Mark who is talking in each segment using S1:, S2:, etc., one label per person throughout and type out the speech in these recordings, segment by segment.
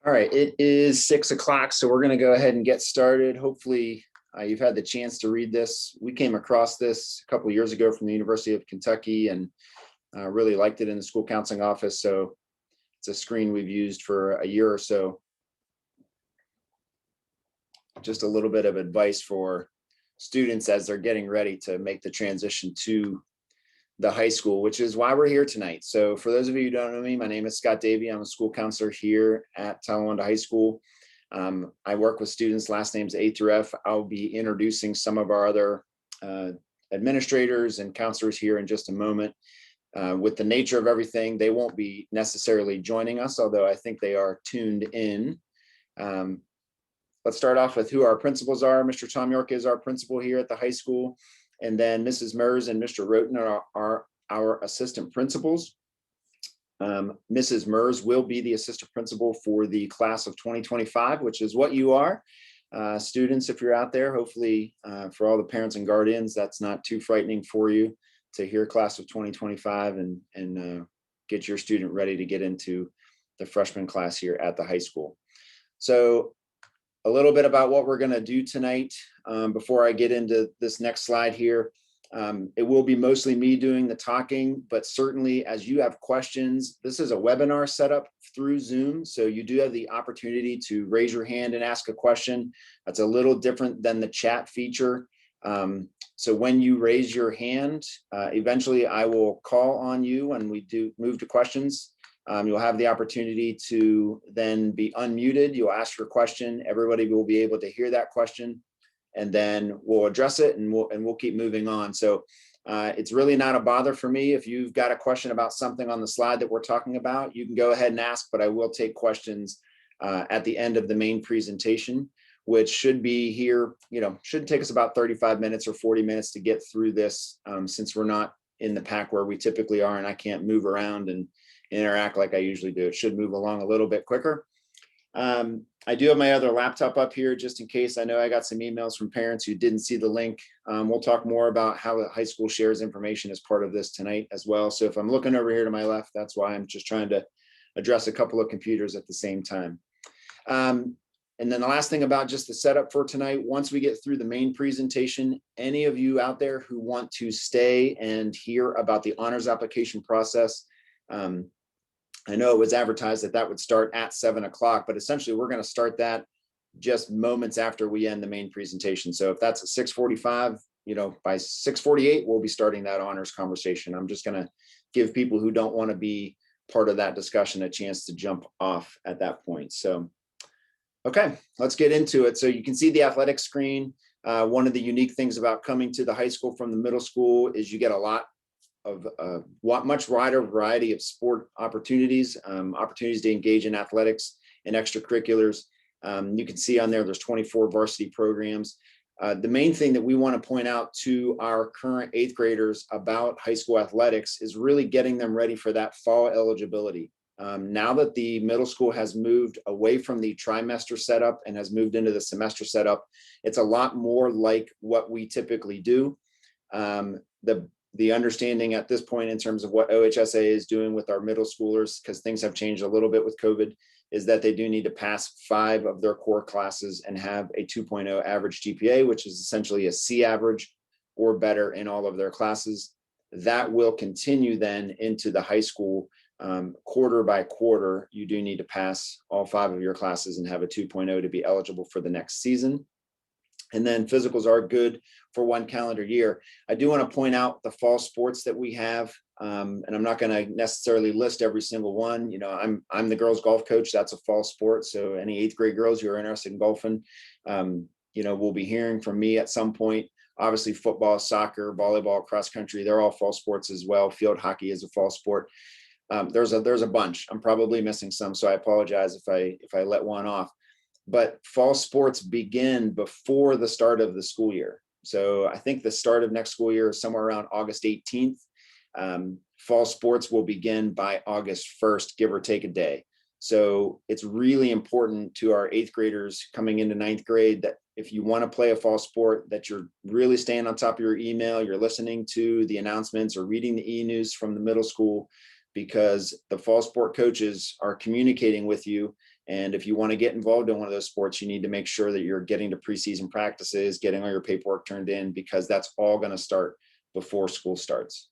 S1: All right, it is 6 o'clock, so we're going to go ahead and get started. Hopefully, you've had the chance to read this. We came across this a couple of years ago from the University of Kentucky and really liked it in the school counseling office. So it's a screen we've used for a year or so. Just a little bit of advice for students as they're getting ready to make the transition to the high school, which is why we're here tonight. So for those of you who don't know me, my name is Scott Davey. I'm a school counselor here at Talawanda High School. I work with students, last names A through F. I'll be introducing some of our other administrators and counselors here in just a moment. With the nature of everything, they won't be necessarily joining us, although I think they are tuned in. Let's start off with who our principals are. Mr. Tom York is our principal here at the high school. And then Mrs. Mers and Mr. Roten are our assistant principals. Mrs. Mers will be the assistant principal for the class of 2025, which is what you are. Students, if you're out there, hopefully for all the parents and guardians, that's not too frightening for you to hear class of 2025 and get your student ready to get into the freshman class here at the high school. So a little bit about what we're going to do tonight before I get into this next slide here. It will be mostly me doing the talking, but certainly as you have questions, this is a webinar set up through Zoom. So you do have the opportunity to raise your hand and ask a question. That's a little different than the chat feature. So when you raise your hand, eventually I will call on you when we do move to questions. You'll have the opportunity to then be unmuted. You'll ask your question. Everybody will be able to hear that question, and then we'll address it and we'll keep moving on. So it's really not a bother for me. If you've got a question about something on the slide that we're talking about, you can go ahead and ask, but I will take questions at the end of the main presentation, which should be here, should take us about 35 minutes or 40 minutes to get through this, since we're not in the pack where we typically are and I can't move around and interact like I usually do. It should move along a little bit quicker. I do have my other laptop up here just in case. I know I got some emails from parents who didn't see the link. We'll talk more about how the high school shares information as part of this tonight as well. So if I'm looking over here to my left, that's why I'm just trying to address a couple of computers at the same time. And then the last thing about just the setup for tonight, once we get through the main presentation, any of you out there who want to stay and hear about the honors application process, I know it was advertised that that would start at 7 o'clock, but essentially we're going to start that just moments after we end the main presentation. So if that's at 6:45, by 6:48, we'll be starting that honors conversation. I'm just going to give people who don't want to be part of that discussion a chance to jump off at that point. So, okay, let's get into it. So you can see the athletics screen. One of the unique things about coming to the high school from the middle school is you get a lot of much wider variety of sport opportunities, opportunities to engage in athletics and extracurriculars. You can see on there, there's 24 varsity programs. The main thing that we want to point out to our current 8th graders about high school athletics is really getting them ready for that fall eligibility. Now that the middle school has moved away from the trimester setup and has moved into the semester setup, it's a lot more like what we typically do. The understanding at this point in terms of what OHSA is doing with our middle schoolers, because things have changed a little bit with COVID, is that they do need to pass 5 of their core classes and have a 2.0 average GPA, which is essentially a C average or better in all of their classes. That will continue then into the high school. Quarter by quarter, you do need to pass all 5 of your classes and have a 2.0 to be eligible for the next season. And then physicals are good for 1 calendar year. I do want to point out the fall sports that we have, and I'm not going to necessarily list every single one. I'm the girls golf coach. That's a fall sport. So any 8th grade girls who are interested in golfing, will be hearing from me at some point. Obviously, football, soccer, volleyball, cross country, they're all fall sports as well. Field hockey is a fall sport. There's a bunch. I'm probably missing some, so I apologize if I let one off. But fall sports begin before the start of the school year. So I think the start of next school year is somewhere around August 18th. Fall sports will begin by August 1st, give or take a day. So it's really important to our 8th graders coming into 9th grade that if you want to play a fall sport, that you're really staying on top of your email, you're listening to the announcements or reading the e-news from the middle school, because the fall sport coaches are communicating with you. And if you want to get involved in one of those sports, you need to make sure that you're getting to preseason practices, getting all your paperwork turned in, because that's all going to start before school starts.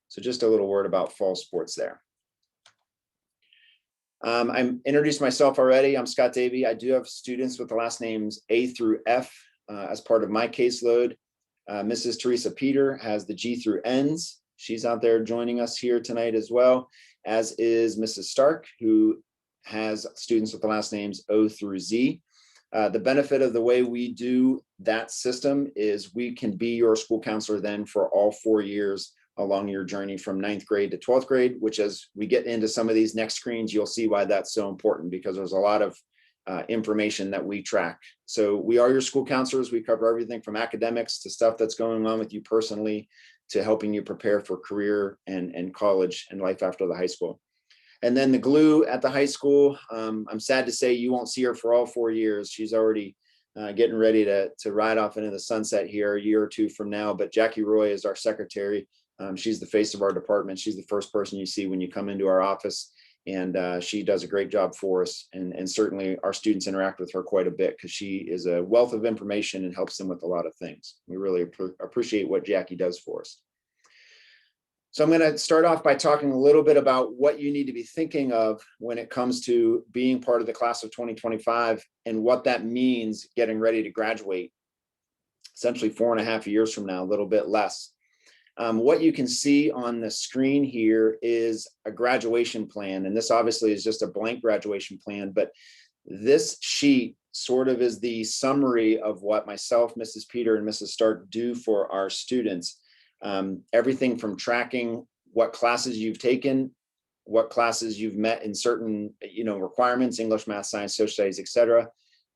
S1: So just a little word about fall sports there. I'm introduced myself already. I'm Scott Davey. I do have students with the last names A through F as part of my caseload. Mrs. Teresa Peter has the G through N's. She's out there joining us here tonight as well, as is Mrs. Stark, who has students with the last names O through Z. The benefit of the way we do that system is we can be your school counselor then for all 4 years along your journey from 9th grade to 12th grade, which as we get into some of these next screens, you'll see why that's so important, because there's a lot of information that we track. So we are your school counselors. We cover everything from academics to stuff that's going on with you personally, to helping you prepare for career and college and life after the high school. And then the glue at the high school, I'm sad to say you won't see her for all 4 years. She's already getting ready to ride off into the sunset here a year or two from now. But Jackie Roy is our secretary. She's the face of our department. She's the first person you see when you come into our office. And she does a great job for us. And certainly our students interact with her quite a bit, because she is a wealth of information and helps them with a lot of things. We really appreciate what Jackie does for us. So I'm going to start off by talking a little bit about what you need to be thinking of when it comes to being part of the class of 2025 and what that means getting ready to graduate, essentially 4.5 years from now, a little bit less. What you can see on the screen here is a graduation plan. And this obviously is just a blank graduation plan, but this sheet sort of is the summary of what myself, Mrs. Peter, and Mrs. Stark do for our students. Everything from tracking what classes you've taken, what classes you've met in certain, requirements, English, math, science, social studies, etc.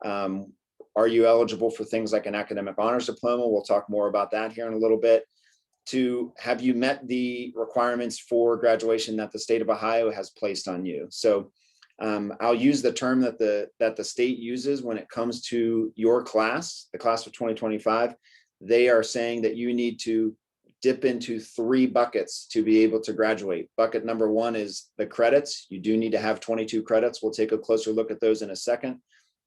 S1: Are you eligible for things like an academic honors diploma? We'll talk more about that here in a little bit. To have you met the requirements for graduation that the state of Ohio has placed on you. So I'll use the term that the state uses when it comes to your class, the class of 2025. They are saying that you need to dip into 3 buckets to be able to graduate. Bucket number 1 is the credits. You do need to have 22 credits. We'll take a closer look at those in a second.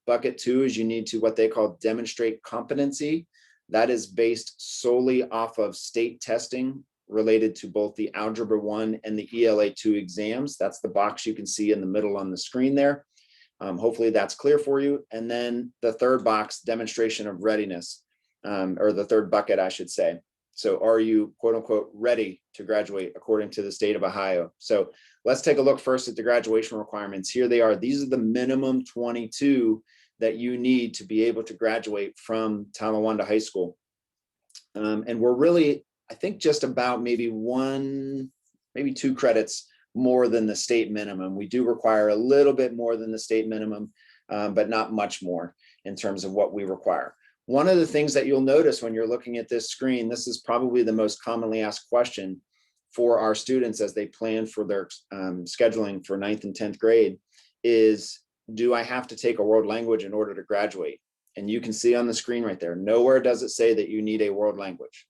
S1: Bucket 2 is you need to what they call demonstrate competency. That is based solely off of state testing related to both the Algebra 1 and the ELA 2 exams. That's the box you can see in the middle on the screen there. Hopefully that's clear for you. And then the third box, demonstration of readiness, or the third bucket, I should say. So are you, quote unquote, ready to graduate according to the state of Ohio? So let's take a look first at the graduation requirements. Here they are. These are the minimum 22 that you need to be able to graduate from Talawanda High School. And we're really, I think, just about maybe 2 credits more than the state minimum. We do require a little bit more than the state minimum, but not much more in terms of what we require. One of the things that you'll notice when you're looking at this screen, this is probably the most commonly asked question for our students as they plan for their scheduling for 9th and 10th grade is, do I have to take a world language in order to graduate? And you can see on the screen right there, nowhere does it say that you need a world language.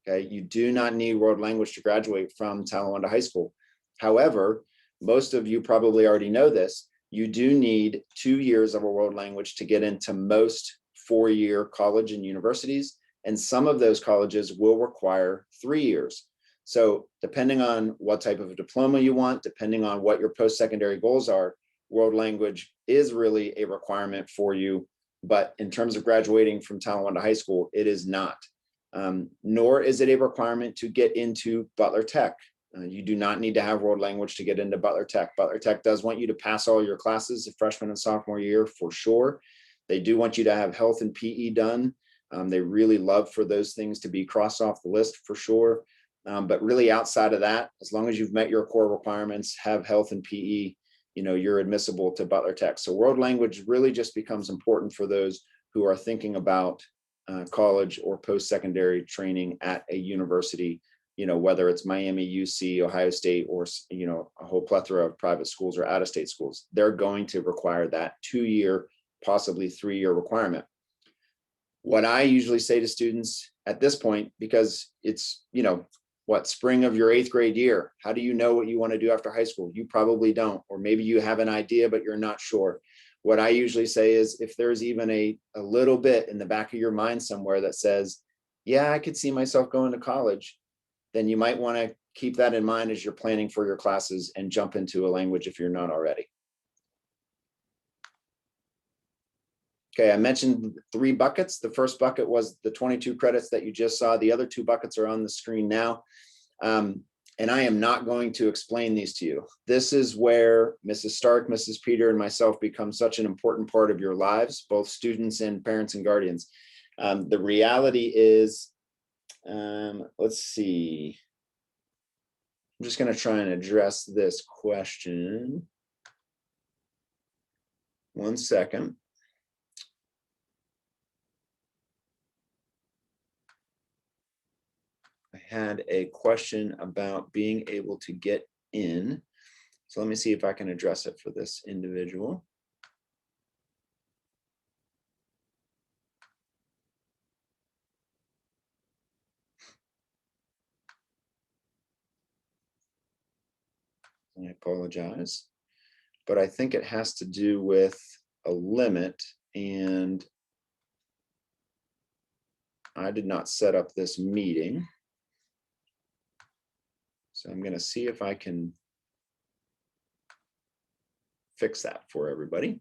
S1: Okay, you do not need world language to graduate from Talawanda High School. However, most of you probably already know this, you do need 2 years of a world language to get into most 4-year college and universities. And some of those colleges will require 3 years. So depending on what type of a diploma you want, depending on what your post-secondary goals are, world language is really a requirement for you. But in terms of graduating from Talawanda High School, it is not. Nor is it a requirement to get into Butler Tech. You do not need to have world language to get into Butler Tech. Butler Tech does want you to pass all your classes the freshman and sophomore year for sure. They do want you to have health and PE done. They really love for those things to be crossed off the list for sure. But really outside of that, as long as you've met your core requirements, have health and PE, you're admissible to Butler Tech. So world language really just becomes important for those who are thinking about college or post-secondary training at a university, whether it's Miami, UC, Ohio State, or, a whole plethora of private schools or out-of-state schools. They're going to require that 2-year, possibly 3-year requirement. What I usually say to students at this point, because it's, spring of your 8th grade year, how do you know what you want to do after high school? You probably don't, or maybe you have an idea, but you're not sure. What I usually say is, if there's even a little bit in the back of your mind somewhere that says, yeah, I could see myself going to college, then you might want to keep that in mind as you're planning for your classes and jump into a language if you're not already. Okay, I mentioned 3 buckets. The first bucket was the 22 credits that you just saw. The other 2 buckets are on the screen now. And I am not going to explain these to you. This is where Mrs. Stark, Mrs. Peter, and myself become such an important part of your lives, both students and parents and guardians. The reality is, let's see. I'm just going to try and address this question. One second. I had a question about being able to get in. So let me see if I can address it for this individual. I apologize, but I think it has to do with a limit, and I did not set up this meeting. So I'm going to see if I can fix that for everybody.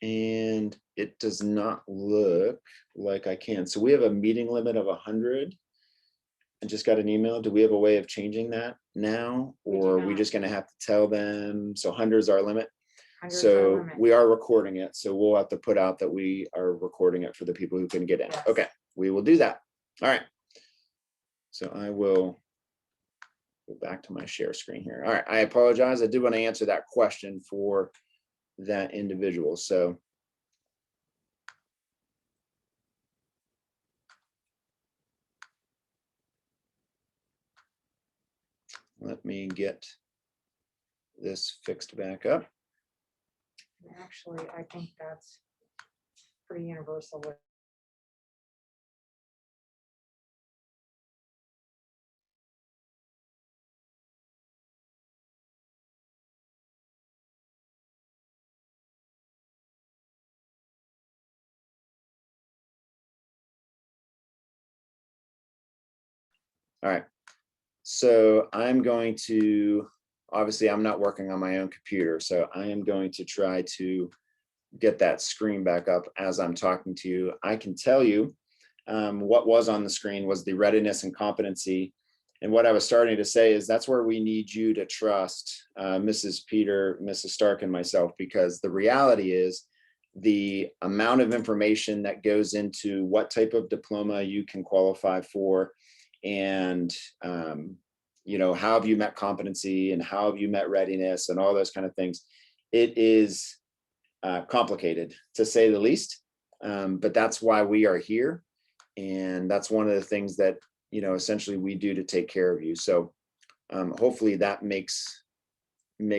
S1: And it does not look like I can. So we have a meeting limit of 100. I just got an email. Do we have a way of changing that now? Or are we just going to have to tell them? So 100 is our limit. So we are recording it. So we'll have to put out that we are recording it for the people who can get in. Yes. Okay, we will do that. All right. So I will go back to my share screen here. All right, I apologize. I did want to answer that question for that individual. So let me get this fixed back up.
S2: Actually, I think that's pretty universal.
S1: All right, so I'm going to, obviously I'm not working on my own computer, so I am going to try to get that screen back up as I'm talking to you. I can tell you what was on the screen was the readiness and competency. And what I was starting to say is that's where we need you to trust Mrs. Peter, Mrs. Stark, and myself, because the reality is the amount of information that goes into what type of diploma you can qualify for, and how have you met competency and how have you met readiness and all those kind of things. It is complicated, to say the least, but that's why we are here, and that's one of the things that essentially we do to take care of you. So hopefully that makes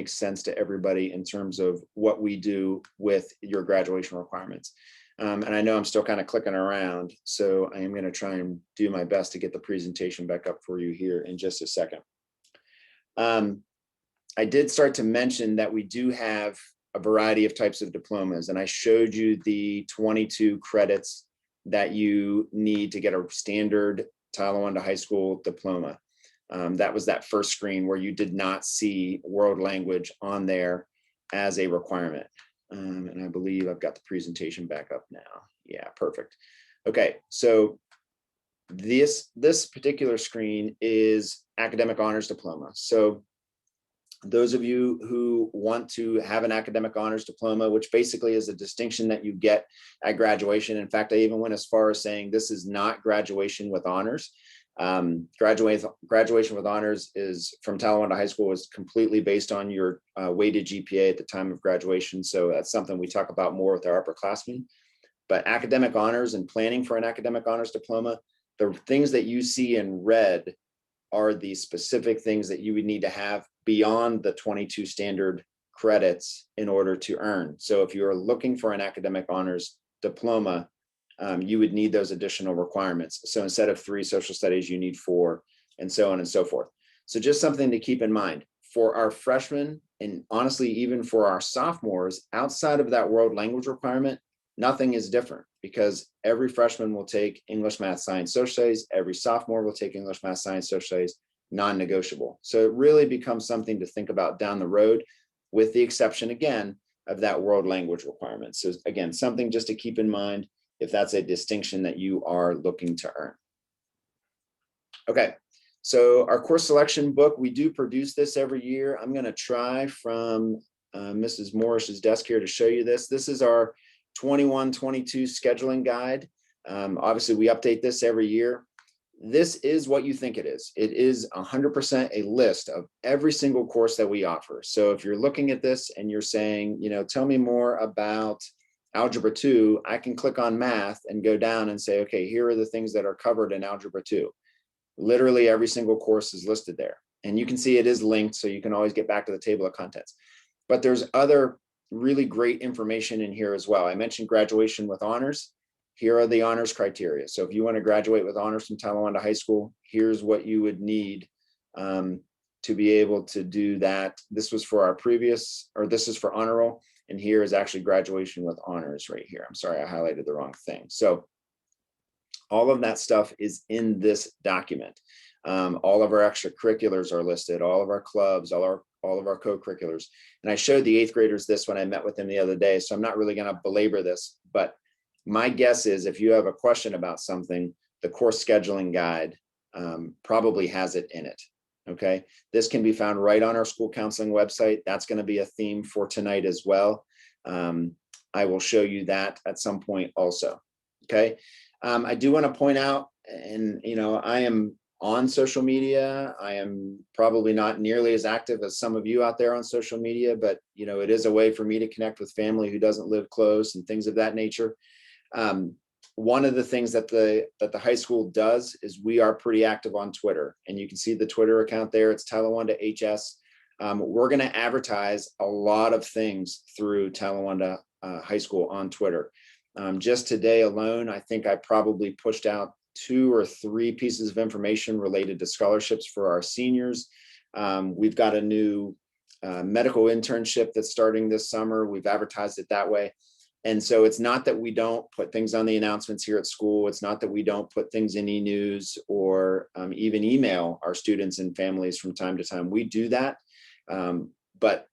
S1: sense to everybody in terms of what we do with your graduation requirements. And I know I'm still kind of clicking around, so I am going to try and do my best to get the presentation back up for you here in just a second. I did start to mention that we do have a variety of types of diplomas, and I showed you the 22 credits that you need to get a standard Title I to high school diploma. That was that first screen where you did not see world language on there as a requirement. And I believe I've got the presentation back up now. Yeah, perfect. Okay, so This particular screen is Academic Honors Diploma. So those of you who want to have an Academic Honors Diploma, which basically is a distinction that you get at graduation. In fact, I even went as far as saying this is not graduation with honors. Graduation with honors is from Talawanda High School is completely based on your weighted GPA at the time of graduation. So that's something we talk about more with our upperclassmen. But academic honors and planning for an academic honors diploma, the things that you see in red are the specific things that you would need to have beyond the 22 standard credits in order to earn. So if you're looking for an academic honors diploma, you would need those additional requirements. So instead of 3 social studies, you need 4, and so on and so forth. So just something to keep in mind for our freshmen, and honestly, even for our sophomores, outside of that world language requirement, nothing is different, because every freshman will take English, math, science, social studies. Every sophomore will take English, math, science, social studies, non-negotiable. So it really becomes something to think about down the road, with the exception, again, of that world language requirement. So again, something just to keep in mind if that's a distinction that you are looking to earn. Okay, so our course selection book, we do produce this every year. I'm going to try from Mrs. Morris's desk here to show you this. This is our 21-22 scheduling guide. Obviously, we update this every year. This is what you think it is. It is 100% a list of every single course that we offer. So if you're looking at this and you're saying, you know, tell me more about Algebra 2, I can click on math and go down and say, okay, here are the things that are covered in Algebra 2. Literally every single course is listed there. And you can see it is linked, so you can always get back to the table of contents. But there's other really great information in here as well. I mentioned graduation with honors. Here are the honors criteria. So if you want to graduate with honors from Talawanda High School, here's what you would need to be able to do that. This was for our previous, or this is for honor roll. And here is actually graduation with honors right here. I'm sorry, I highlighted the wrong thing. So all of that stuff is in this document. All of our extracurriculars are listed, all of our clubs, all of our co-curriculars. And I showed the 8th graders this when I met with them the other day, so I'm not really going to belabor this, but my guess is if you have a question about something, the course scheduling guide probably has it in it. Okay, this can be found right on our school counseling website. That's going to be a theme for tonight as well. I will show you that at some point also. Okay, I do want to point out, and you know, I am on social media. I am probably not nearly as active as some of you out there on social media, but you know, it is a way for me to connect with family who doesn't live close and things of that nature. One of the things that the high school does is we are pretty active on Twitter, and you can see the Twitter account there. It's Talawanda HS. We're going to advertise a lot of things through Talawanda High School on Twitter. Just today alone, I think I probably pushed out 2 or 3 pieces of information related to scholarships for our seniors. We've got a new medical internship that's starting this summer. We've advertised it that way. And so it's not that we don't put things on the announcements here at school. It's not that we don't put things in e-news or even email our students and families from time to time. We do that. But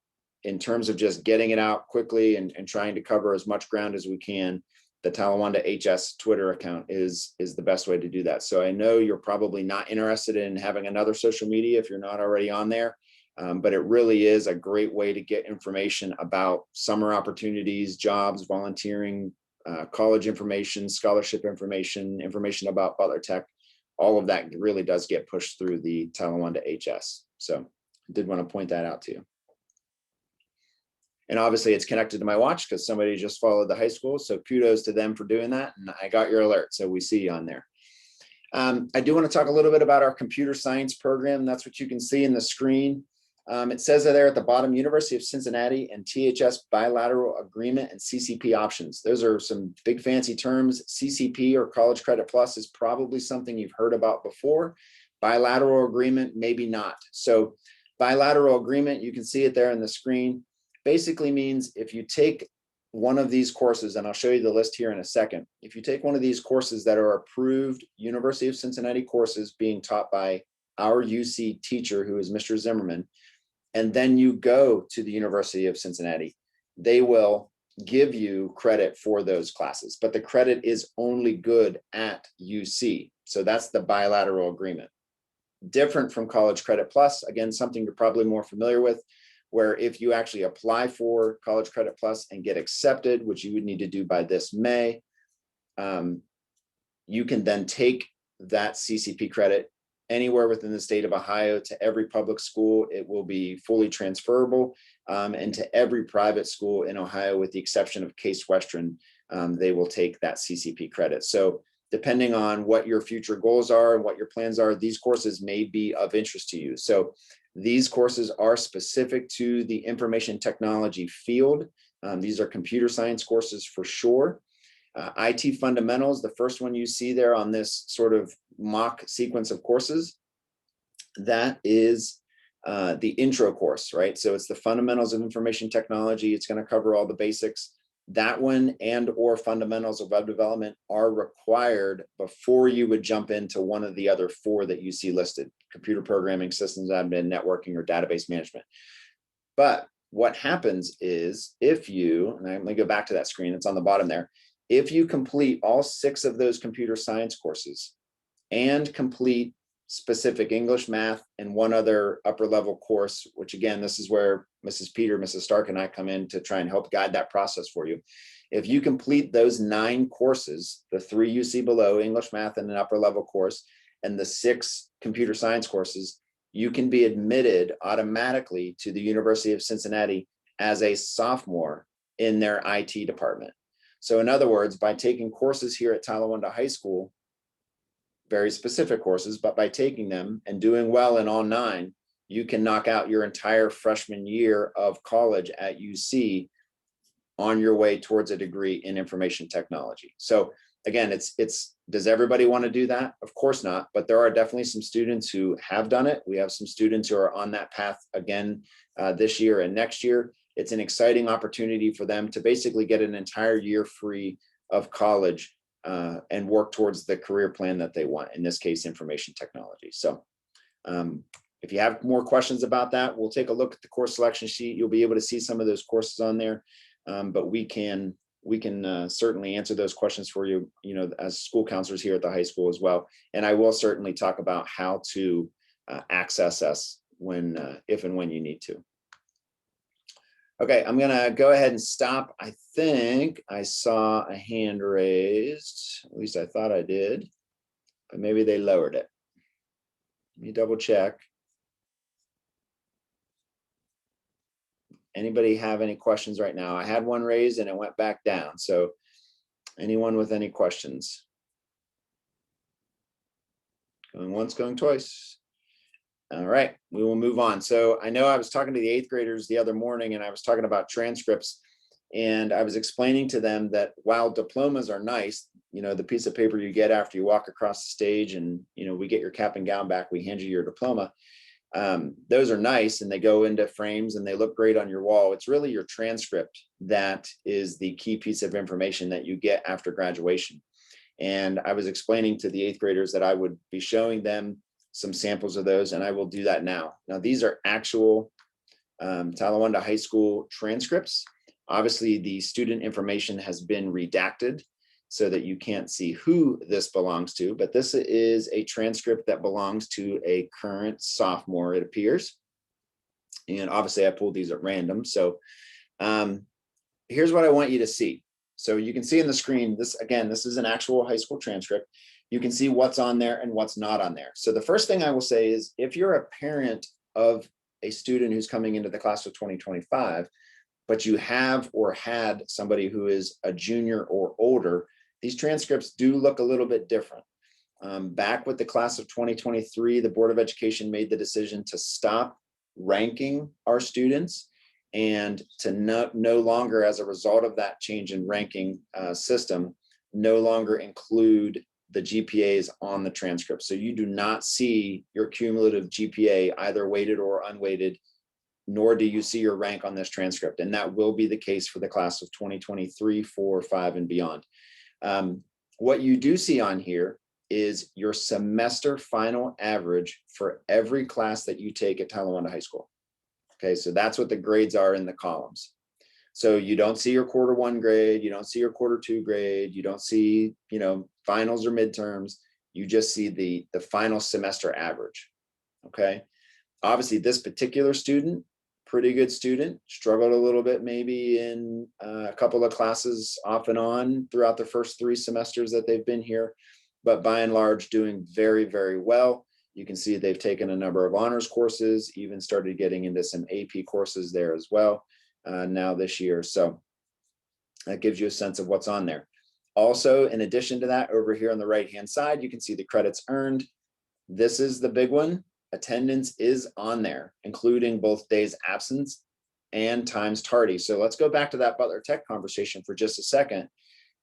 S1: in terms of just getting it out quickly and trying to cover as much ground as we can, the Talawanda HS Twitter account is the best way to do that. So I know you're probably not interested in having another social media if you're not already on there. But it really is a great way to get information about summer opportunities, jobs, volunteering, college information, scholarship information, information about Butler Tech. All of that really does get pushed through the Talawanda HS. So I did want to point that out to you. And obviously it's connected to my watch because somebody just followed the high school. So kudos to them for doing that. And I got your alert. So we see you on there. I do want to talk a little bit about our computer science program. That's what you can see in the screen. It says there at the bottom, University of Cincinnati and THS Bilateral Agreement and CCP options. Those are some big fancy terms. CCP, or College Credit Plus, is probably something you've heard about before. Bilateral agreement, maybe not. So bilateral agreement, you can see it there on the screen, basically means if you take one of these courses, and I'll show you the list here in a second. If you take one of these courses that are approved University of Cincinnati courses being taught by our UC teacher, who is Mr. Zimmerman, and then you go to the University of Cincinnati, they will give you credit for those classes, but the credit is only good at UC. So that's the bilateral agreement. Different from College Credit Plus, again, something you're probably more familiar with, where if you actually apply for College Credit Plus and get accepted, which you would need to do by this May, you can then take that CCP credit anywhere within the state of Ohio to every public school. It will be fully transferable, and to every private school in Ohio, with the exception of Case Western, they will take that CCP credit. So depending on what your future goals are and what your plans are, these courses may be of interest to you. So these courses are specific to the information technology field. These are computer science courses for sure. IT fundamentals, the first one you see there on this sort of mock sequence of courses, that is the intro course, right? So it's the fundamentals of information technology. It's going to cover all the basics. That one and or fundamentals of web development are required before you would jump into one of the other four that you see listed: computer programming, systems admin, networking, or database management. But what happens is, if you, and I'm going to go back to that screen, it's on the bottom there. If you complete all 6 of those computer science courses and complete specific English, math, and one other upper level course, which again, this is where Mrs. Peter, Mrs. Stark, and I come in to try and help guide that process for you. If you complete those 9 courses, the 3 you see below, English, math, and an upper level course, and the 6 computer science courses, you can be admitted automatically to the University of Cincinnati as a sophomore in their IT department. So in other words, by taking courses here at Talawanda High School, very specific courses, but by taking them and doing well in all 9, you can knock out your entire freshman year of college at UC on your way towards a degree in information technology. So again, does everybody want to do that? Of course not, but there are definitely some students who have done it. We have some students who are on that path again this year and next year. It's an exciting opportunity for them to basically get an entire year free of college and work towards the career plan that they want, in this case, information technology. So if you have more questions about that, we'll take a look at the course selection sheet. You'll be able to see some of those courses on there, but we can certainly answer those questions for you, as school counselors here at the high school as well. And I will certainly talk about how to access us if and when you need to. Okay, I'm gonna go ahead and stop. I think I saw a hand raised, at least I thought I did, but maybe they lowered it. Let me double check. Anybody have any questions right now? I had one raised and it went back down. So anyone with any questions? Going once, going twice. All right, we will move on. So I know I was talking to the 8th graders the other morning, and I was talking about transcripts, and I was explaining to them that while diplomas are nice, the piece of paper you get after you walk across the stage and, we get your cap and gown back, we hand you your diploma. Those are nice and they go into frames and they look great on your wall. It's really your transcript that is the key piece of information that you get after graduation. And I was explaining to the 8th graders that I would be showing them some samples of those, and I will do that now. Now, these are actual Talawanda High School transcripts. Obviously, the student information has been redacted so that you can't see who this belongs to, but this is a transcript that belongs to a current sophomore, it appears. And obviously, I pulled these at random. So here's what I want you to see. So you can see in the screen, this is an actual high school transcript. You can see what's on there and what's not on there. So the first thing I will say is, if you're a parent of a student who's coming into the class of 2025, but you have or had somebody who is a junior or older, these transcripts do look a little bit different. Back with the class of 2023, the Board of Education made the decision to stop ranking our students and to no longer, as a result of that change in ranking system, no longer include the GPAs on the transcript. So you do not see your cumulative GPA, either weighted or unweighted, nor do you see your rank on this transcript. And that will be the case for the class of 2023, 4, 5, and beyond. What you do see on here is your semester final average for every class that you take at Talawanda High School. Okay, so that's what the grades are in the columns. So you don't see your quarter one grade, you don't see your quarter two grade, you don't see, finals or midterms. You just see the final semester average. Okay. Obviously, this particular student, pretty good student, struggled a little bit maybe in a couple of classes off and on throughout the first 3 semesters that they've been here, but by and large doing very, very well. You can see they've taken a number of honors courses, even started getting into some AP courses there as well now this year. So that gives you a sense of what's on there. Also, in addition to that, over here on the right-hand side, you can see the credits earned. This is the big one. Attendance is on there, including both days absence and times tardy. So let's go back to that Butler Tech conversation for just a second.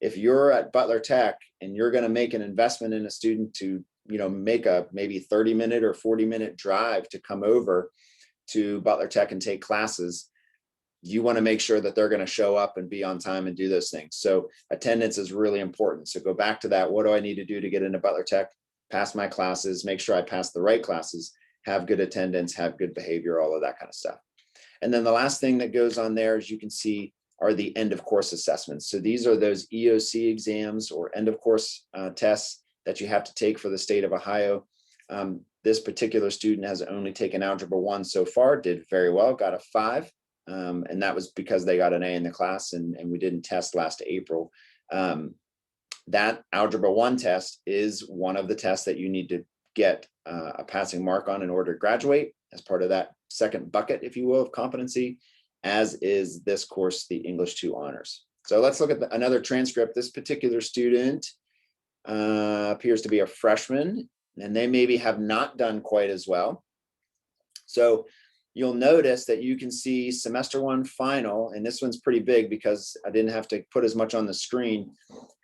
S1: If you're at Butler Tech and you're going to make an investment in a student to, make a maybe 30-minute or 40-minute drive to come over to Butler Tech and take classes, you want to make sure that they're going to show up and be on time and do those things. So attendance is really important. So go back to that. What do I need to do to get into Butler Tech? Pass my classes, make sure I pass the right classes, have good attendance, have good behavior, all of that kind of stuff. And then the last thing that goes on there, as you can see, are the end of course assessments. So these are those EOC exams or end of course tests that you have to take for the state of Ohio. This particular student has only taken Algebra 1 so far, did very well, got a 5. And that was because they got an A in the class and we didn't test last April. That Algebra 1 test is one of the tests that you need to get a passing mark on in order to graduate as part of that second bucket, if you will, of competency, as is this course, the English 2 honors. So let's look at another transcript. This particular student appears to be a freshman, and they maybe have not done quite as well. So you'll notice that you can see semester 1 final, and this one's pretty big because I didn't have to put as much on the screen.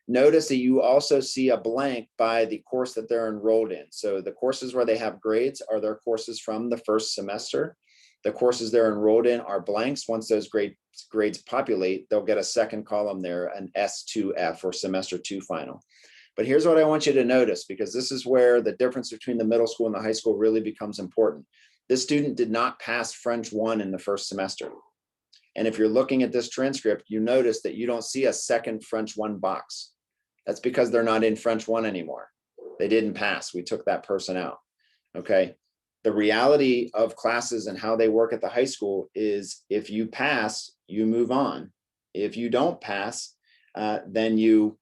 S1: Notice that you also see a blank by the course that they're enrolled in. So the courses where they have grades are their courses from the first semester. The courses they're enrolled in are blanks. Once those grades populate, they'll get a second column there, an S2F or semester 2 final. But here's what I want you to notice, because this is where the difference between the middle school and the high school really becomes important. This student did not pass French 1 in the first semester. And if you're looking at this transcript, you notice that you don't see a second French 1 box. That's because they're not in French 1 anymore. They didn't pass. We took that person out. Okay. The reality of classes and how they work at the high school is if you pass, you move on. If you don't pass, then you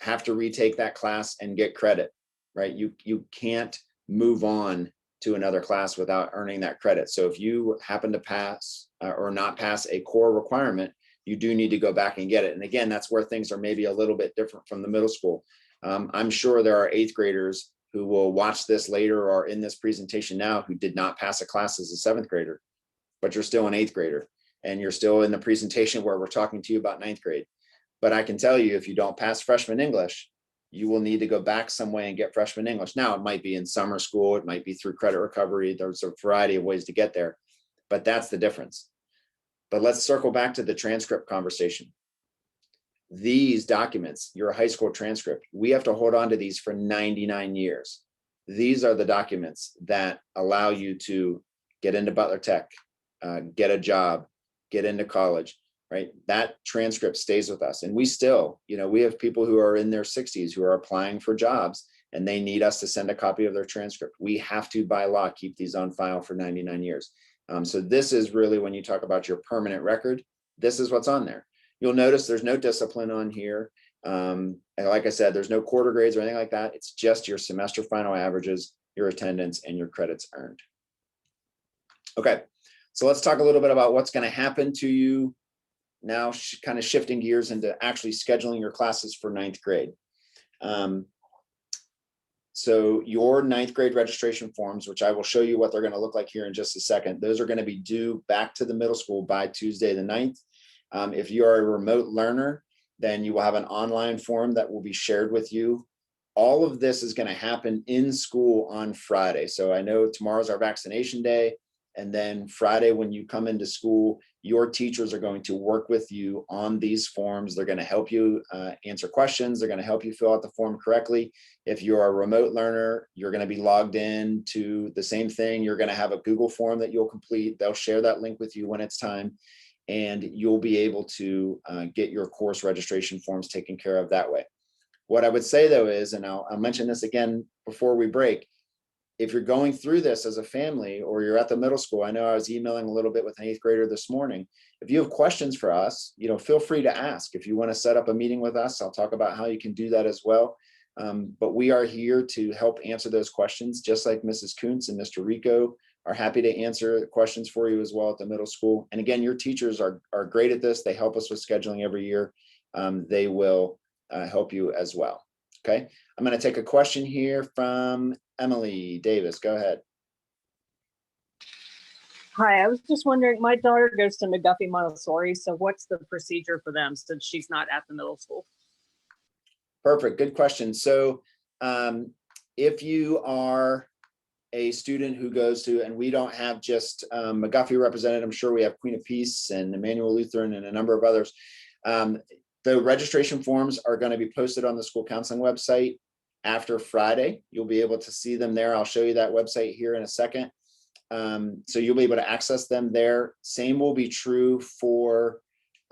S1: have to retake that class and get credit, right? You can't move on to another class without earning that credit. So if you happen to pass or not pass a core requirement, you do need to go back and get it. And again, that's where things are maybe a little bit different from the middle school. I'm sure there are 8th graders who will watch this later or in this presentation now who did not pass a class as a 7th grader, but you're still an 8th grader and you're still in the presentation where we're talking to you about 9th grade. But I can tell you, if you don't pass freshman English, you will need to go back some way and get freshman English. Now, it might be in summer school, it might be through credit recovery. There's a variety of ways to get there, but that's the difference. But let's circle back to the transcript conversation. These documents, your high school transcript, we have to hold on to these for 99 years. These are the documents that allow you to get into Butler Tech, get a job, get into college, right? That transcript stays with us. And we still, we have people who are in their 60s who are applying for jobs and they need us to send a copy of their transcript. We have to, by law, keep these on file for 99 years. So this is really when you talk about your permanent record, this is what's on there. You'll notice there's no discipline on here. And like I said, there's no quarter grades or anything like that. It's just your semester final averages, your attendance, and your credits earned. Okay, so let's talk a little bit about what's going to happen to you now, kind of shifting gears into actually scheduling your classes for 9th grade. So your 9th grade registration forms, which I will show you what they're going to look like here in just a second, those are going to be due back to the middle school by Tuesday the 9th. If you are a remote learner, then you will have an online form that will be shared with you. All of this is going to happen in school on Friday. So I know tomorrow's our vaccination day. And then Friday, when you come into school, your teachers are going to work with you on these forms. They're going to help you answer questions. They're going to help you fill out the form correctly. If you're a remote learner, you're going to be logged in to the same thing. You're going to have a Google form that you'll complete. They'll share that link with you when it's time. and you'll be able to get your course registration forms taken care of that way. What I would say though is, and I'll mention this again before we break, if you're going through this as a family or you're at the middle school, I know I was emailing a little bit with an 8th grader this morning. If you have questions for us, feel free to ask. If you want to set up a meeting with us, I'll talk about how you can do that as well. But we are here to help answer those questions, just like Mrs. Kuntz and Mr. Rico are happy to answer questions for you as well at the middle school. And again, your teachers are great at this. They help us with scheduling every year. They will help you as well. Okay, I'm going to take a question here from Emily Davis. Go ahead.
S3: Hi, I was just wondering, my daughter goes to McGuffey Montessori, so what's the procedure for them since she's not at the middle school?
S1: Perfect, good question. So if you are a student who goes to, and we don't have just McGuffey represented, I'm sure we have Queen of Peace and Emmanuel Lutheran and a number of others. The registration forms are going to be posted on the school counseling website after Friday. You'll be able to see them there. I'll show you that website here in a second. So you'll be able to access them there. Same will be true for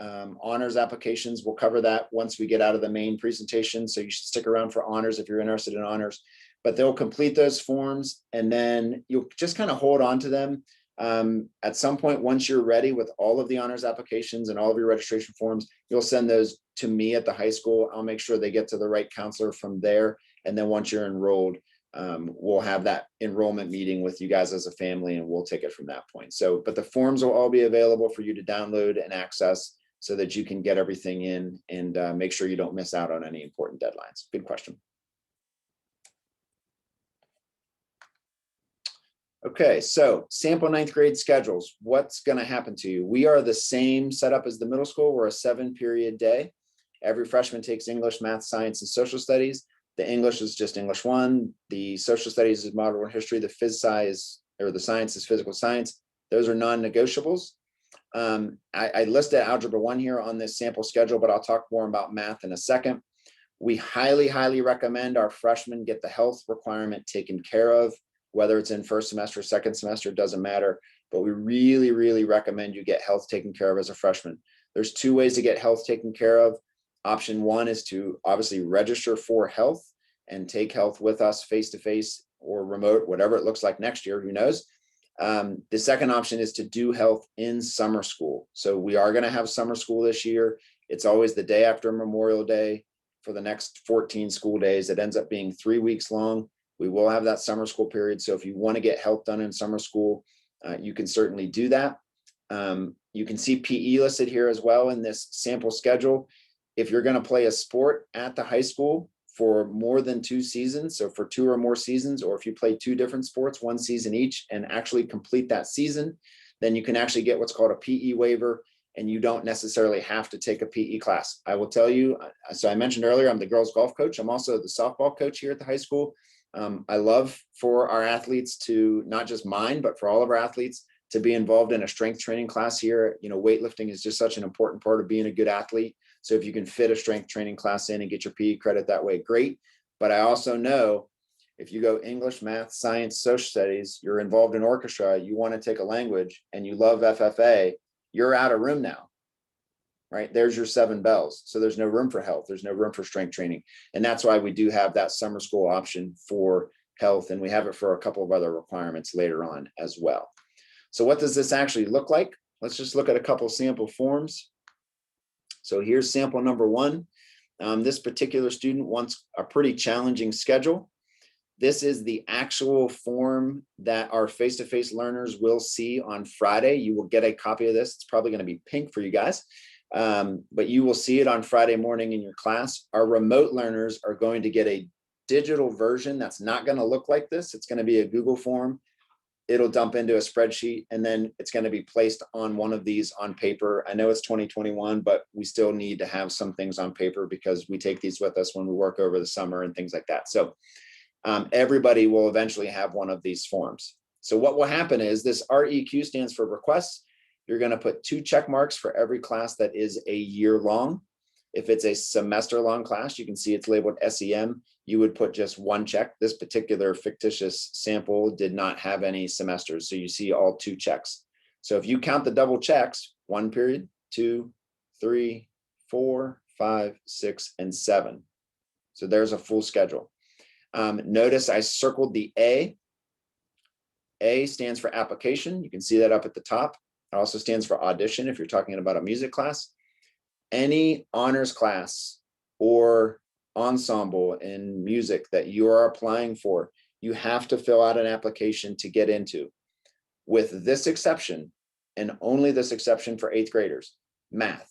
S1: honors applications. We'll cover that once we get out of the main presentation. So you should stick around for honors if you're interested in honors. But they'll complete those forms and then you'll just kind of hold on to them. At some point, once you're ready with all of the honors applications and all of your registration forms, you'll send those to me at the high school. I'll make sure they get to the right counselor from there. And then once you're enrolled, we'll have that enrollment meeting with you guys as a family and we'll take it from that point. So, but the forms will all be available for you to download and access so that you can get everything in and make sure you don't miss out on any important deadlines. Good question. Okay, so sample 9th grade schedules. What's going to happen to you? We are the same setup as the middle school. We're a 7-period day. Every freshman takes English, math, science, and social studies. The English is just English 1. The social studies is modern world history. The phys sci is, or the science is physical science. Those are non-negotiables. I listed Algebra 1 here on this sample schedule, but I'll talk more about math in a second. We highly, highly recommend our freshmen get the health requirement taken care of. Whether it's in first semester, second semester, it doesn't matter. But we really, really recommend you get health taken care of as a freshman. There's 2 ways to get health taken care of. Option 1 is to obviously register for health and take health with us face-to-face or remote, whatever it looks like next year, who knows. The second option is to do health in summer school. So we are going to have summer school this year. It's always the day after Memorial Day for the next 14 school days. It ends up being 3 weeks long. We will have that summer school period. So if you want to get health done in summer school, you can certainly do that. You can see PE listed here as well in this sample schedule. If you're going to play a sport at the high school for more than 2 seasons, so for 2 or more seasons, or if you play 2 different sports, 1 season each, and actually complete that season, then you can actually get what's called a PE waiver, and you don't necessarily have to take a PE class. I will tell you, so I mentioned earlier, I'm the girls golf coach. I'm also the softball coach here at the high school. I love for our athletes to, not just mine, but for all of our athletes to be involved in a strength training class here. Weightlifting is just such an important part of being a good athlete. So if you can fit a strength training class in and get your PE credit that way, great. But I also know if you go English, math, science, social studies, you're involved in orchestra, you want to take a language and you love FFA, you're out of room now. Right? There's your 7 bells. So there's no room for health. There's no room for strength training. And that's why we do have that summer school option for health. And we have it for a couple of other requirements later on as well. So what does this actually look like? Let's just look at a couple sample forms. So here's sample number 1. This particular student wants a pretty challenging schedule. This is the actual form that our face-to-face learners will see on Friday. You will get a copy of this. It's probably going to be pink for you guys. But you will see it on Friday morning in your class. Our remote learners are going to get a digital version that's not going to look like this. It's going to be a Google form. It'll dump into a spreadsheet, and then it's going to be placed on one of these on paper. I know it's 2021, but we still need to have some things on paper because we take these with us when we work over the summer and things like that. So everybody will eventually have one of these forms. So what will happen is this REQ stands for requests. You're going to put 2 check marks for every class that is a year long. If it's a semester long class, you can see it's labeled SEM. You would put just 1 check. This particular fictitious sample did not have any semesters. So you see all 2 checks. So if you count the double checks, 1 period, 2, 3, 4, 5, 6, and 7. So there's a full schedule. Notice I circled the A. A stands for application. You can see that up at the top. It also stands for audition if you're talking about a music class. Any honors class or ensemble in music that you are applying for, you have to fill out an application to get into. With this exception, and only this exception for 8th graders, math.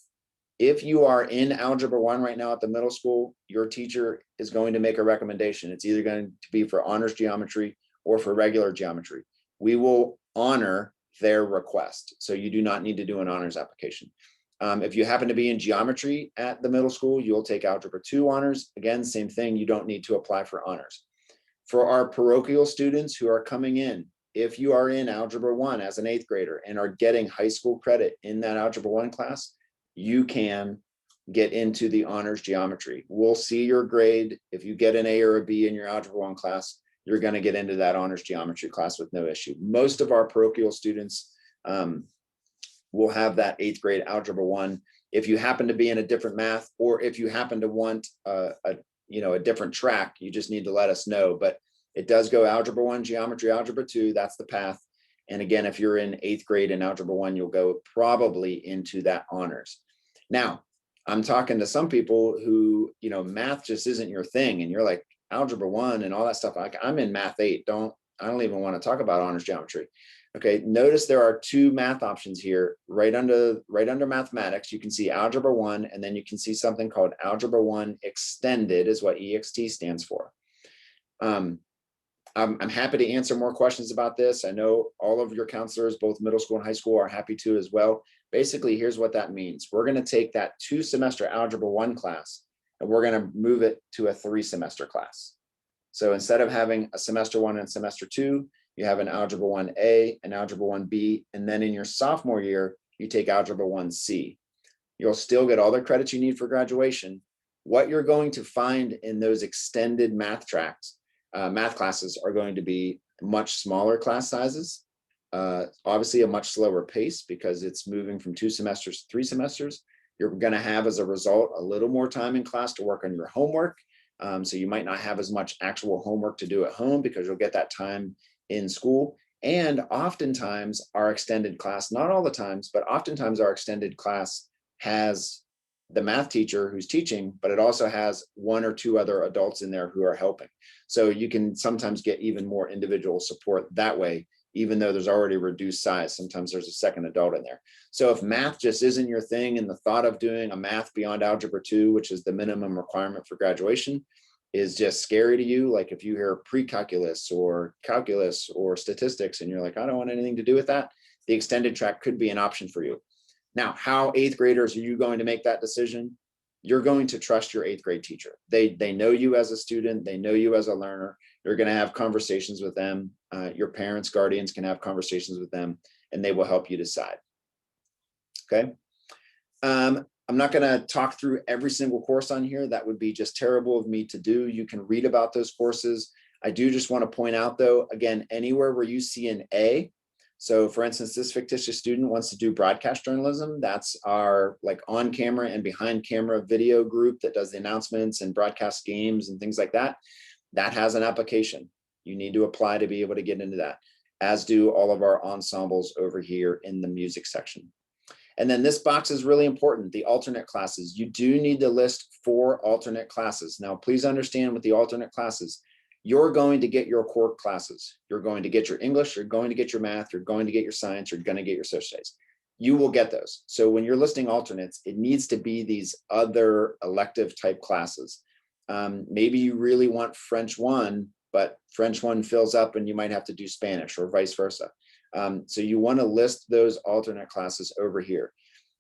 S1: If you are in Algebra 1 right now at the middle school, your teacher is going to make a recommendation. It's either going to be for honors geometry or for regular geometry. We will honor their request. So you do not need to do an honors application. If you happen to be in geometry at the middle school, you'll take Algebra 2 honors. Again, same thing, you don't need to apply for honors. For our parochial students who are coming in, if you are in Algebra 1 as an 8th grader and are getting high school credit in that Algebra 1 class, you can get into the honors geometry. We'll see your grade. If you get an A or a B in your Algebra 1 class, you're going to get into that honors geometry class with no issue. Most of our parochial students will have that 8th grade Algebra 1. If you happen to be in a different math, or if you happen to want a different track, you just need to let us know. But it does go Algebra 1, geometry, Algebra 2. That's the path. And again, if you're in 8th grade in Algebra 1, you'll go probably into that honors. Now, I'm talking to some people who, math just isn't your thing. And you're like, Algebra 1 and all that stuff. I'm in Math 8. I don't even want to talk about honors geometry. Okay, notice there are 2 math options here. Right under mathematics, you can see Algebra 1, and then you can see something called Algebra 1 Extended is what EXT stands for. I'm happy to answer more questions about this. I know all of your counselors, both middle school and high school, are happy to as well. Basically, here's what that means. We're going to take that 2-semester Algebra 1 class, and we're going to move it to a 3-semester class. So instead of having a semester 1 and semester 2, you have an Algebra 1A, an Algebra 1B, and then in your sophomore year, you take Algebra 1C. You'll still get all the credits you need for graduation. What you're going to find in those extended math tracks, math classes are going to be much smaller class sizes, obviously a much slower pace because it's moving from 2 semesters to 3 semesters. You're going to have, as a result, a little more time in class to work on your homework. So you might not have as much actual homework to do at home because you'll get that time in school. And oftentimes our extended class, not all the times, but oftentimes our extended class has the math teacher who's teaching, but it also has 1 or 2 other adults in there who are helping. So you can sometimes get even more individual support that way, even though there's already reduced size. Sometimes there's a second adult in there. So if math just isn't your thing, and the thought of doing a math beyond Algebra 2, which is the minimum requirement for graduation, is just scary to you, like if you hear pre-calculus or calculus or statistics and you're like, I don't want anything to do with that, the extended track could be an option for you. Now, how 8th graders are you going to make that decision? You're going to trust your 8th grade teacher. They know you as a student. They know you as a learner. You're going to have conversations with them. Your parents, guardians can have conversations with them, and they will help you decide. Okay. I'm not going to talk through every single course on here. That would be just terrible of me to do. You can read about those courses. I do just want to point out, though, again, anywhere where you see an A. So for instance, this fictitious student wants to do broadcast journalism. That's our on camera and behind camera video group that does the announcements and broadcast games and things like that. That has an application. You need to apply to be able to get into that, as do all of our ensembles over here in the music section. And then this box is really important, the alternate classes. You do need to list 4 alternate classes. Now, please understand with the alternate classes, you're going to get your core classes. You're going to get your English, you're going to get your math, you're going to get your science, you're going to get your social studies. You will get those. So when you're listing alternates, it needs to be these other elective type classes. Maybe you really want French 1, but French 1 fills up and you might have to do Spanish or vice versa. So you want to list those alternate classes over here.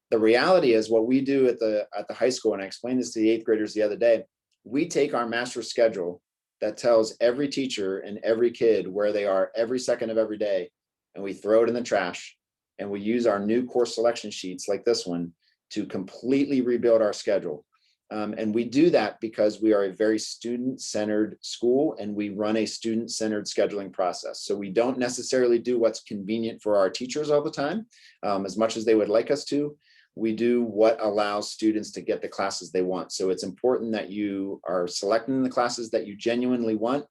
S1: The reality is what we do at the high school, and I explained this to the 8th graders the other day, we take our master schedule that tells every teacher and every kid where they are every second of every day, and we throw it in the trash, and we use our new course selection sheets like this one to completely rebuild our schedule. And we do that because we are a very student-centered school and we run a student-centered scheduling process. So we don't necessarily do what's convenient for our teachers all the time, as much as they would like us to. We do what allows students to get the classes they want. So it's important that you are selecting the classes that you genuinely want,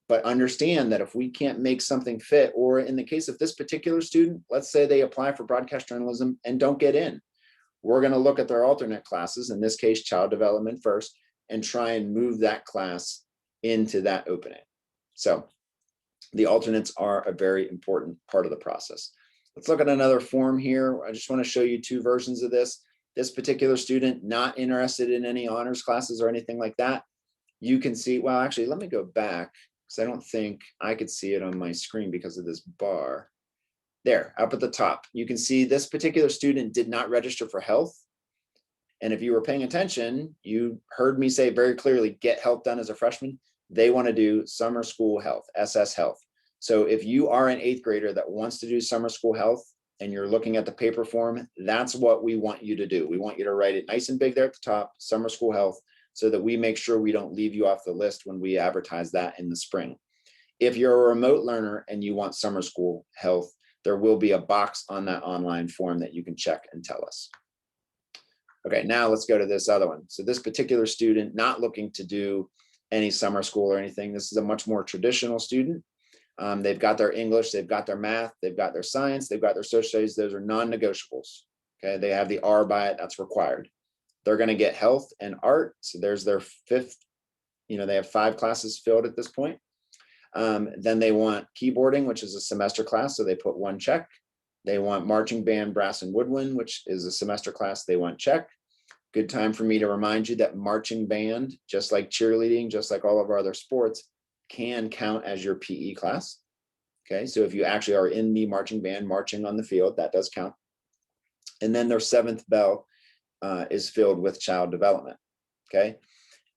S1: but understand that if we can't make something fit, or in the case of this particular student, let's say they apply for broadcast journalism and don't get in, we're going to look at their alternate classes, in this case, child development first, and try and move that class into that opening. So the alternates are a very important part of the process. Let's look at another form here. I just want to show you two versions of this. This particular student, not interested in any honors classes or anything like that. You can see, well, actually, let me go back because I don't think I could see it on my screen because of this bar. There, up at the top, you can see this particular student did not register for health. And if you were paying attention, you heard me say very clearly, get health done as a freshman. They want to do summer school health, SS health. So if you are an 8th grader that wants to do summer school health and you're looking at the paper form, that's what we want you to do. We want you to write it nice and big there at the top, summer school health, so that we make sure we don't leave you off the list when we advertise that in the spring. If you're a remote learner and you want summer school health, there will be a box on that online form that you can check and tell us. Okay, now let's go to this other one. So this particular student, not looking to do any summer school or anything. This is a much more traditional student. They've got their English, they've got their math, they've got their science, they've got their social studies. Those are non-negotiables. Okay, they have the R by it, that's required. They're going to get health and art. So there's their 5th, they have 5 classes filled at this point. Then they want keyboarding, which is a semester class, so they put 1 check. They want marching band, brass and woodwind, which is a semester class, they want check. Good time for me to remind you that marching band, just like cheerleading, just like all of our other sports, can count as your PE class. Okay, so if you actually are in the marching band marching on the field, that does count. And then their 7th bell is filled with child development. Okay,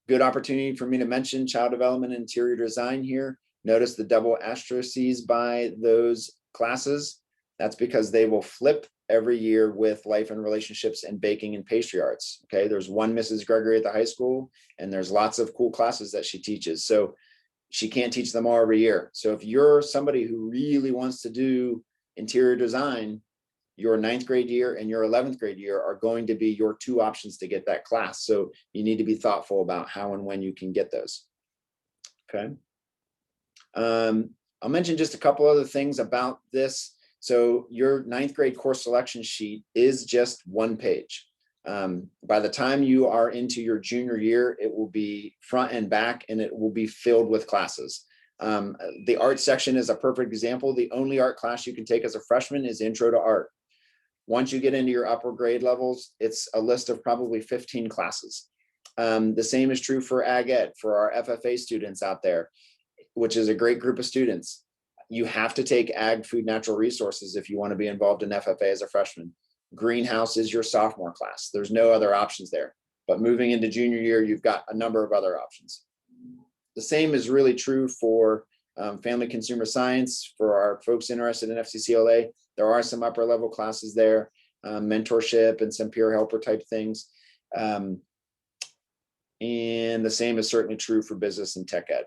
S1: good opportunity for me to mention child development and interior design here. Notice the double asterisks by those classes. That's because they will flip every year with life and relationships and baking and pastry arts. Okay, there's one Mrs. Gregory at the high school, and there's lots of cool classes that she teaches. So she can't teach them all every year. So if you're somebody who really wants to do interior design, your 9th grade year and your 11th grade year are going to be your 2 options to get that class. So you need to be thoughtful about how and when you can get those. Okay. I'll mention just a couple other things about this. So your 9th grade course selection sheet is just 1 page. By the time you are into your junior year, it will be front and back and it will be filled with classes. The art section is a perfect example. The only art class you can take as a freshman is Intro to Art. Once you get into your upper grade levels, it's a list of probably 15 classes. The same is true for Ag Ed, for our FFA students out there, which is a great group of students. You have to take Ag, Food, Natural Resources if you want to be involved in FFA as a freshman. Greenhouse is your sophomore class. There's no other options there. But moving into junior year, you've got a number of other options. The same is really true for Family Consumer Science. For our folks interested in FCCLA, there are some upper level classes there, mentorship and some peer helper type things. And the same is certainly true for business and tech ed.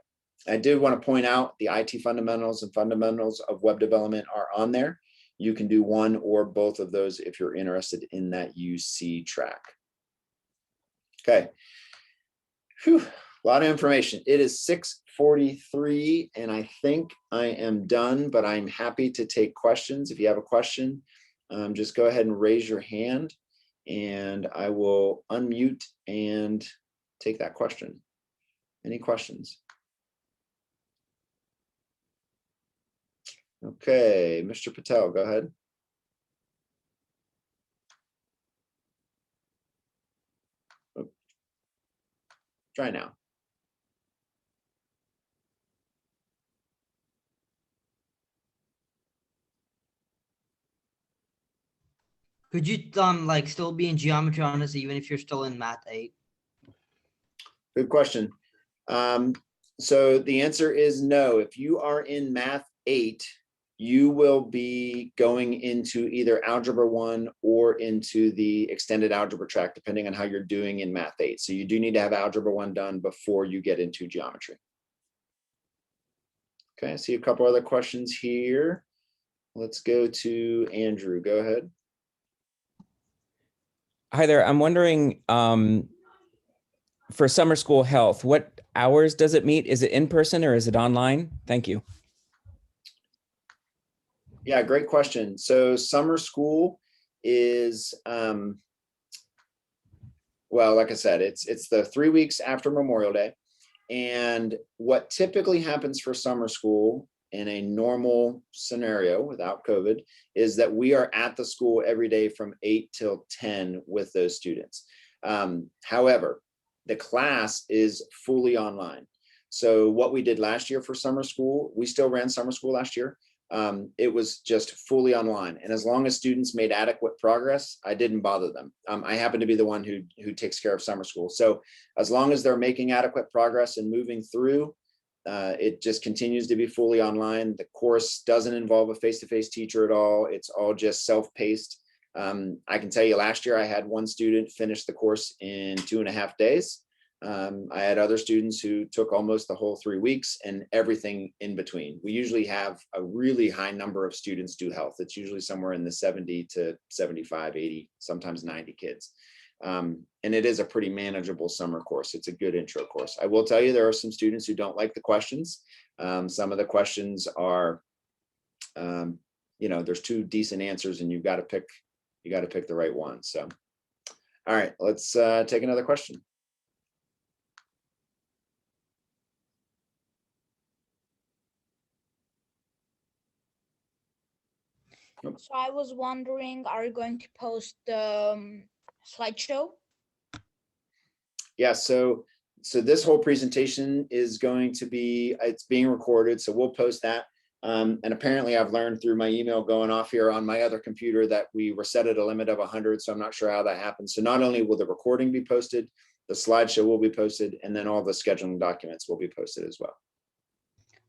S1: I did want to point out the IT fundamentals and fundamentals of web development are on there. You can do one or both of those if you're interested in that UC track. Okay. Whew, a lot of information. It is 6:43 and I think I am done, but I'm happy to take questions. If you have a question, just go ahead and raise your hand and I will unmute and take that question. Any questions? Okay, Mr. Patel, go ahead. Oh. Try now.
S4: Could you like still be in geometry honors even if you're still in math 8?
S1: Good question. So the answer is no. If you are in math 8, you will be going into either Algebra 1 or into the extended algebra track, depending on how you're doing in Math 8. So you do need to have Algebra 1 done before you get into geometry. Okay, I see a couple other questions here. Let's go to Andrew. Go ahead.
S5: Hi there. I'm wondering, for summer school health, what hours does it meet? Is it in person or is it online? Thank you.
S1: Yeah, great question. So summer school is, well, like I said, it's the 3 weeks after Memorial Day. And what typically happens for summer school in a normal scenario without COVID is that we are at the school every day from 8 till 10 with those students. However, the class is fully online. So what we did last year for summer school, we still ran summer school last year. It was just fully online. And as long as students made adequate progress, I didn't bother them. I happen to be the one who takes care of summer school. So as long as they're making adequate progress and moving through, it just continues to be fully online. The course doesn't involve a face-to-face teacher at all. It's all just self-paced. I can tell you last year I had one student finish the course in 2.5 days. I had other students who took almost the whole 3 weeks and everything in between. We usually have a really high number of students do health. It's usually somewhere in the 70 to 75, 80, sometimes 90 kids. And it is a pretty manageable summer course. It's a good intro course. I will tell you, there are some students who don't like the questions. Some of the questions are, there's 2 decent answers and you got to pick the right one. So, all right, let's take another question.
S6: So I was wondering, are you going to post the slideshow?
S1: Yeah, so this whole presentation is going to be, it's being recorded, so we'll post that. And apparently I've learned through my email going off here on my other computer that we were set at a limit of 100, so I'm not sure how that happens. So not only will the recording be posted, the slideshow will be posted, and then all the scheduling documents will be posted as well.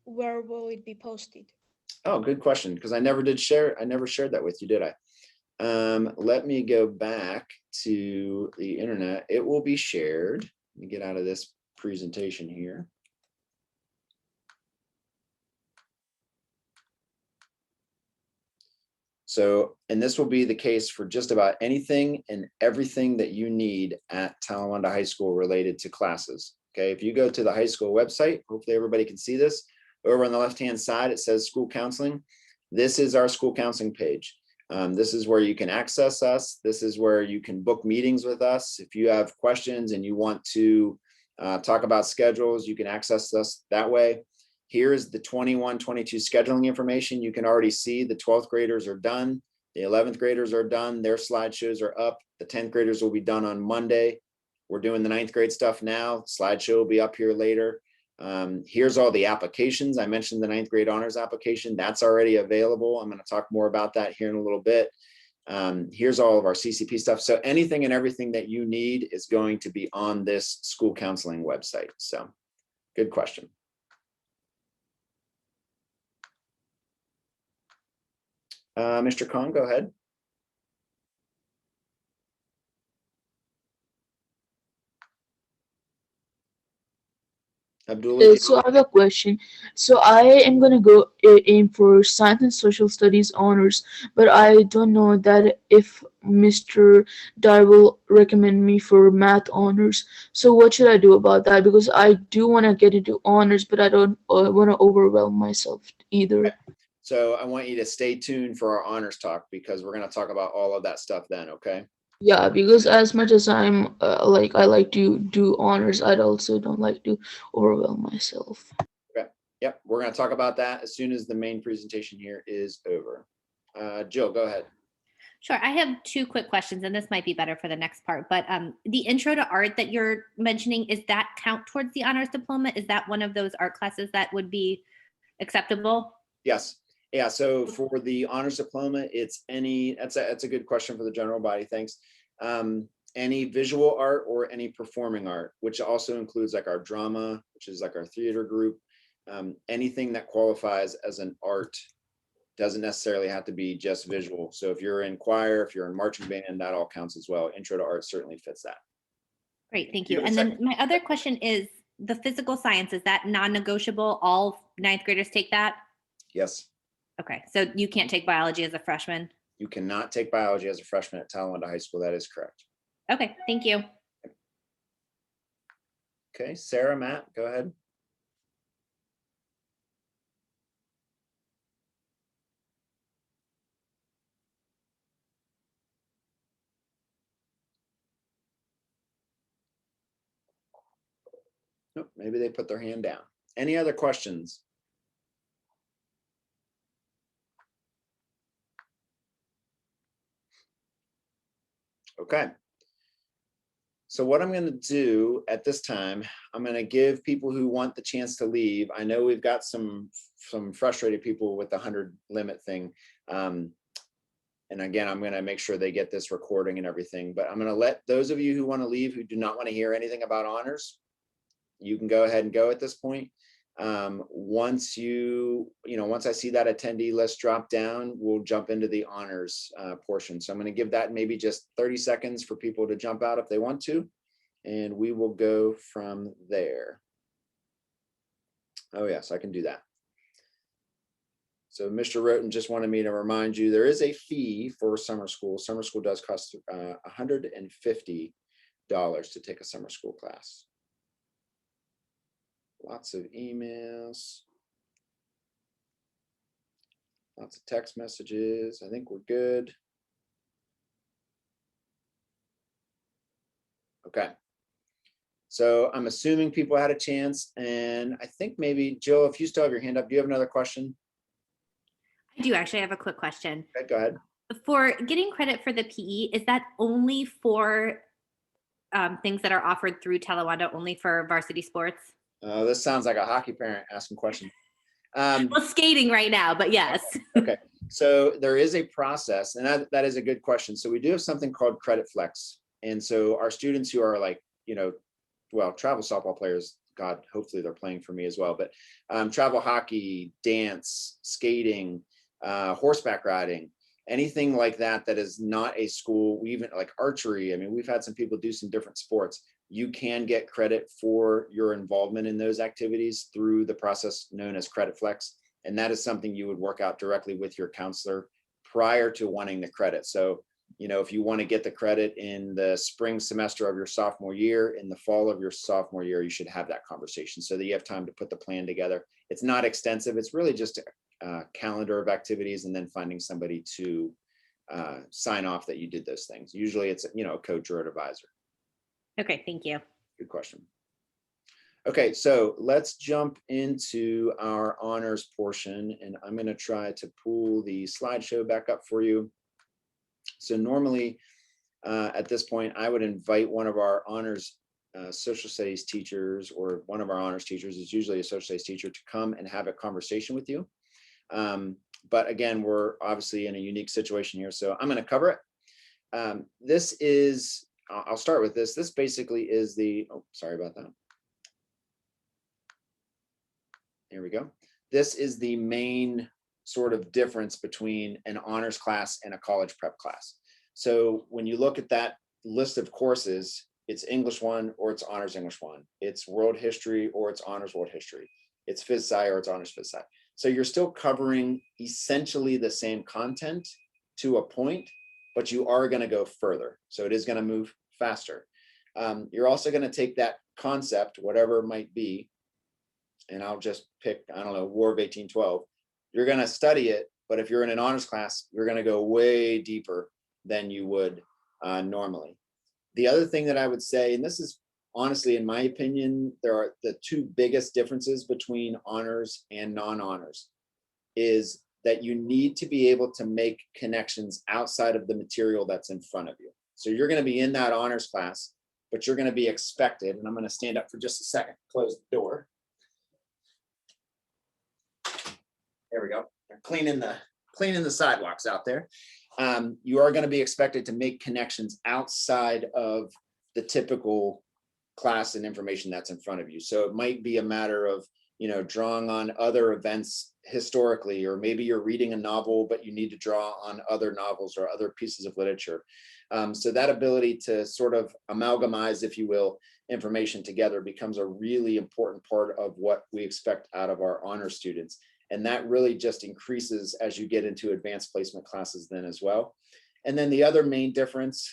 S6: Where will it be posted?
S1: Oh, good question, because I never shared that with you, did I? Let me go back to the internet. It will be shared. Let me get out of this presentation here. So, and this will be the case for just about anything and everything that you need at Talawanda High School related to classes. Okay, if you go to the high school website, hopefully everybody can see this. Over on the left-hand side, it says school counseling. This is our school counseling page. This is where you can access us. This is where you can book meetings with us. If you have questions and you want to talk about schedules, you can access us that way. Here's the 21-22 scheduling information. You can already see the 12th graders are done. The 11th graders are done. Their slideshows are up. The 10th graders will be done on Monday. We're doing the 9th grade stuff now. Slideshow will be up here later. Here's all the applications. I mentioned the 9th grade honors application. That's already available. I'm going to talk more about that here in a little bit. Here's all of our CCP stuff. So anything and everything that you need is going to be on this school counseling website. So good question. Mr. Khan, go ahead. Abdullah.
S7: So I have a question. So I am gonna go aim for science and social studies honors, but I don't know that if Mr. Dar will recommend me for math honors. So what should I do about that? Because I do want to get into honors, but I don't want to overwhelm myself either.
S1: Okay. So I want you to stay tuned for our honors talk because we're going to talk about all of that stuff then. Okay.
S7: Yeah, because as much as I'm I like to do honors, I also don't like to overwhelm myself.
S1: Okay. Yep. We're going to talk about that as soon as the main presentation here is over. Jill, go ahead.
S8: Sure. I have 2 quick questions, and this might be better for the next part. But the intro to art that you're mentioning, is that count towards the honors diploma? Is that one of those art classes that would be acceptable?
S1: Yes. Yeah. So for the honors diploma, it's any, that's a good question for the general body. Thanks. Any visual art or any performing art, which also includes like our drama, which is like our theater group, anything that qualifies as an art Doesn't necessarily have to be just visual. So if you're in choir, if you're in marching band, that all counts as well. Intro to art certainly fits that.
S8: Great, thank
S1: You
S8: you.
S1: have a
S8: And then
S1: second?
S8: my other question is the physical science, is that non-negotiable? All ninth graders take that?
S1: Yes,
S8: Okay, so you can't take biology as a freshman?
S1: you cannot take biology as a freshman at Talawanda High School. That is correct.
S8: Okay, thank you.
S1: Okay, Sarah, Matt, go ahead. Nope, maybe they put their hand down. Any other questions? Okay. So what I'm going to do at this time, I'm going to give people who want the chance to leave. I know we've got some frustrated people with the 100 limit thing. And again, I'm going to make sure they get this recording and everything, but I'm going to let those of you who want to leave, who do not want to hear anything about honors, you can go ahead and go at this point. Once once I see that attendee list drop down, we'll jump into the honors portion. So I'm going to give that maybe just 30 seconds for people to jump out if they want to, and we will go from there. Oh yes, I can do that. So Mr. Roten just wanted me to remind you, there is a fee for summer school. Summer school does cost $150 to take a summer school class. Lots of emails. Lots of text messages. I think we're good. Okay. So I'm assuming people had a chance, and I think maybe, Jill, if you still have your hand up, do you have another question?
S8: I do actually have a quick question.
S1: Okay, go ahead.
S8: For getting credit for the PE, is that only for things that are offered through Talawanda, only for varsity sports?
S1: This sounds like a hockey parent asking questions.
S8: Well, skating right now, but yes.
S1: Okay, so there is a process, and that is a good question. So we do have something called Credit Flex. And so our students who are like, travel softball players, God, hopefully they're playing for me as well, but travel hockey, dance, skating, horseback riding, anything like that that is not a school, we even like archery. I mean, we've had some people do some different sports. You can get credit for your involvement in those activities through the process known as Credit Flex. And that is something you would work out directly with your counselor prior to wanting the credit. So, if you want to get the credit in the spring semester of your sophomore year, in the fall of your sophomore year, you should have that conversation so that you have time to put the plan together. It's not extensive. It's really just a calendar of activities and then finding somebody to sign off that you did those things. Usually it's, a coach or an advisor.
S8: Okay, thank you.
S1: Good question. Okay, so let's jump into our honors portion, and I'm going to try to pull the slideshow back up for you. So normally at this point, I would invite one of our honors social studies teachers, or one of our honors teachers is usually a social studies teacher, to come and have a conversation with you. But again, we're obviously in a unique situation here, so I'm going to cover it. This is, I'll start with this. This basically is the, oh, sorry about that. Here we go. This is the main sort of difference between an honors class and a college prep class. So when you look at that list of courses, it's English 1 or it's honors English 1. It's world history or it's honors world history. It's phys sci or it's honors phys sci. So you're still covering essentially the same content to a point, but you are going to go further. So it is going to move faster. You're also going to take that concept, whatever it might be, and I'll just pick, I don't know, War of 1812. You're going to study it, but if you're in an honors class, you're going to go way deeper than you would normally. The other thing that I would say, and this is honestly, in my opinion, there are the two biggest differences between honors and non-honors, is that you need to be able to make connections outside of the material that's in front of you. So you're going to be in that honors class, but you're going to be expected, and I'm going to stand up for just a second, close the door. There we go. They're cleaning the sidewalks out there. You are going to be expected to make connections outside of the typical class and information that's in front of you. So it might be a matter of, drawing on other events historically, or maybe you're reading a novel, but you need to draw on other novels or other pieces of literature. So that ability to sort of amalgamize, if you will, information together becomes a really important part of what we expect out of our honor students. And that really just increases as you get into advanced placement classes then as well. And then the other main difference,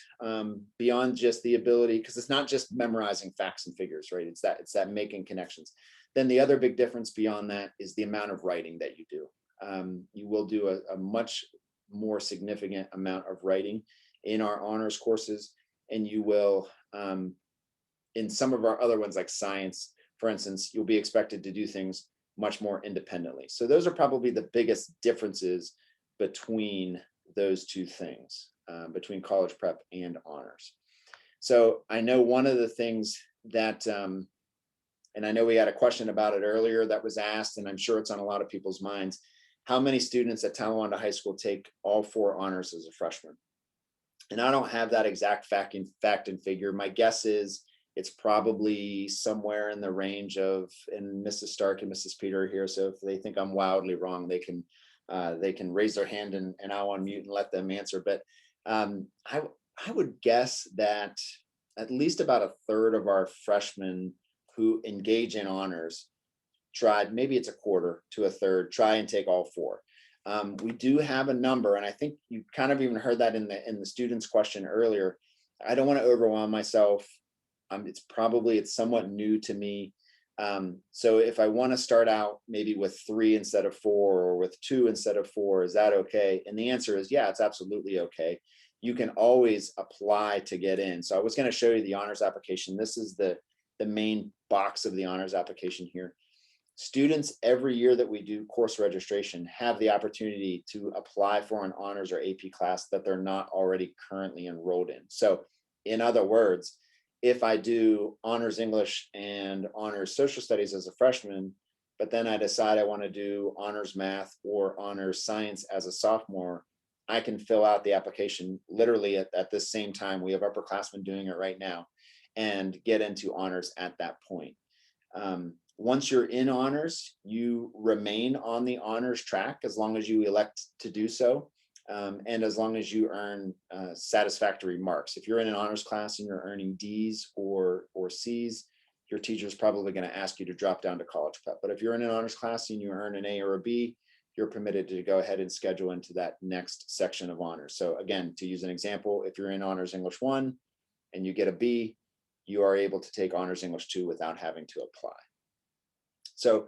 S1: beyond just the ability, because it's not just memorizing facts and figures, right? It's that making connections. Then the other big difference beyond that is the amount of writing that you do. You will do a much more significant amount of writing in our honors courses, and you will, in some of our other ones like science, for instance, you'll be expected to do things much more independently. So those are probably the biggest differences between those two things, between college prep and honors. So I know one of the things that, and I know we had a question about it earlier that was asked, and I'm sure it's on a lot of people's minds, how many students at Talawanda High School take all 4 honors as a freshman? And I don't have that exact fact and figure. My guess is it's probably somewhere in the range of, and Mrs. Stark and Mrs. Peter are here, so if they think I'm wildly wrong, they can raise their hand and I'll unmute and let them answer. But I would guess that at least about a third of our freshmen who engage in honors tried, maybe it's a quarter to a third, try and take all 4. We do have a number, and I think you kind of even heard that in the students' question earlier. I don't want to overwhelm myself. It's somewhat new to me. So if I want to start out maybe with 3 instead of 4, or with 2 instead of 4, is that okay? And the answer is, yeah, it's absolutely okay. You can always apply to get in. So I was going to show you the honors application. This is the main box of the honors application here. Students, every year that we do course registration, have the opportunity to apply for an honors or AP class that they're not already currently enrolled in. So in other words, if I do honors English and honors social studies as a freshman, but then I decide I want to do honors math or honors science as a sophomore, I can fill out the application literally at the same time. We have upperclassmen doing it right now, and get into honors at that point. Once you're in honors, you remain on the honors track as long as you elect to do so, and as long as you earn satisfactory marks. If you're in an honors class and you're earning D's or C's, your teacher's probably going to ask you to drop down to college prep. But if you're in an honors class and you earn an A or a B, you're permitted to go ahead and schedule into that next section of honors. So again, to use an example, if you're in honors English 1 and you get a B, you are able to take honors English 2 without having to apply. So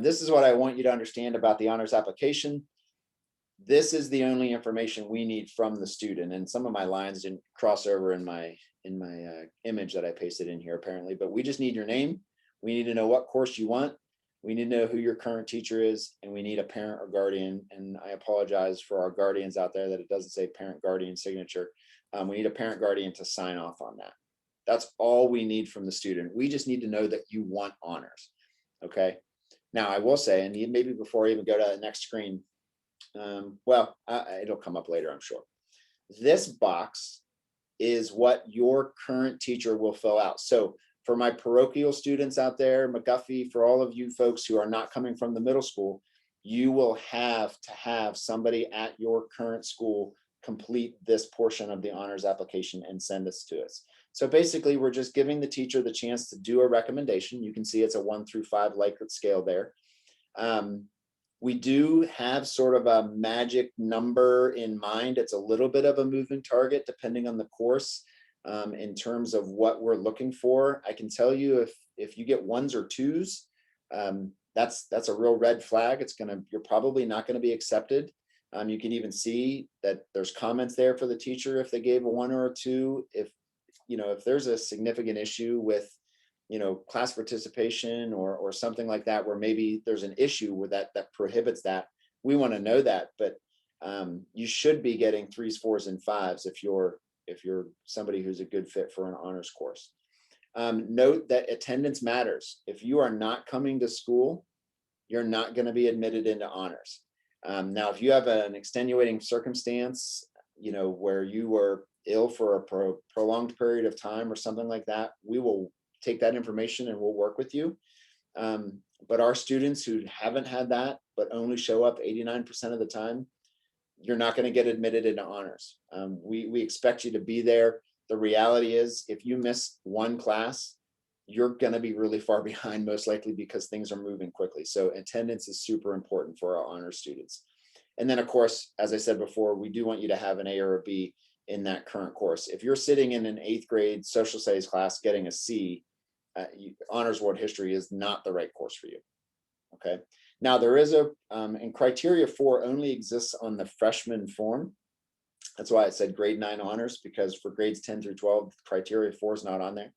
S1: this is what I want you to understand about the honors application. This is the only information we need from the student. And some of my lines didn't cross over in my image that I pasted in here apparently, but we just need your name. We need to know what course you want. We need to know who your current teacher is, and we need a parent or guardian. And I apologize for our guardians out there that it doesn't say parent guardian signature. We need a parent guardian to sign off on that. That's all we need from the student. We just need to know that you want honors. Okay. Now I will say, and maybe before I even go to the next screen, it'll come up later, I'm sure. This box is what your current teacher will fill out. So for my parochial students out there, McGuffey, for all of you folks who are not coming from the middle school, you will have to have somebody at your current school complete this portion of the honors application and send this to us. So basically, we're just giving the teacher the chance to do a recommendation. You can see it's a 1 through 5 Likert scale there. We do have sort of a magic number in mind. It's a little bit of a moving target depending on the course in terms of what we're looking for. I can tell you if you get 1s or 2s, that's a real red flag. You're probably not going to be accepted. You can even see that there's comments there for the teacher if they gave a 1 or a 2. If there's a significant issue with class participation or something like that, where maybe there's an issue with that prohibits that, we want to know that. But you should be getting 3s, 4s, and 5s if you're somebody who's a good fit for an honors course. Note that attendance matters. If you are not coming to school, you're not going to be admitted into honors. Now, if you have an extenuating circumstance, where you were ill for a prolonged period of time or something like that, we will take that information and we'll work with you. But our students who haven't had that, but only show up 89% of the time, you're not going to get admitted into honors. We expect you to be there. The reality is, if you miss one class, you're going to be really far behind, most likely, because things are moving quickly. So attendance is super important for our honors students. And then, of course, as I said before, we do want you to have an A or a B in that current course. If you're sitting in an 8th grade social studies class getting a C, honors world history is not the right course for you. Okay. Now there is and criteria 4 only exists on the freshman form. That's why I said grade 9 honors, because for grades 10 through 12, criteria 4 is not on there.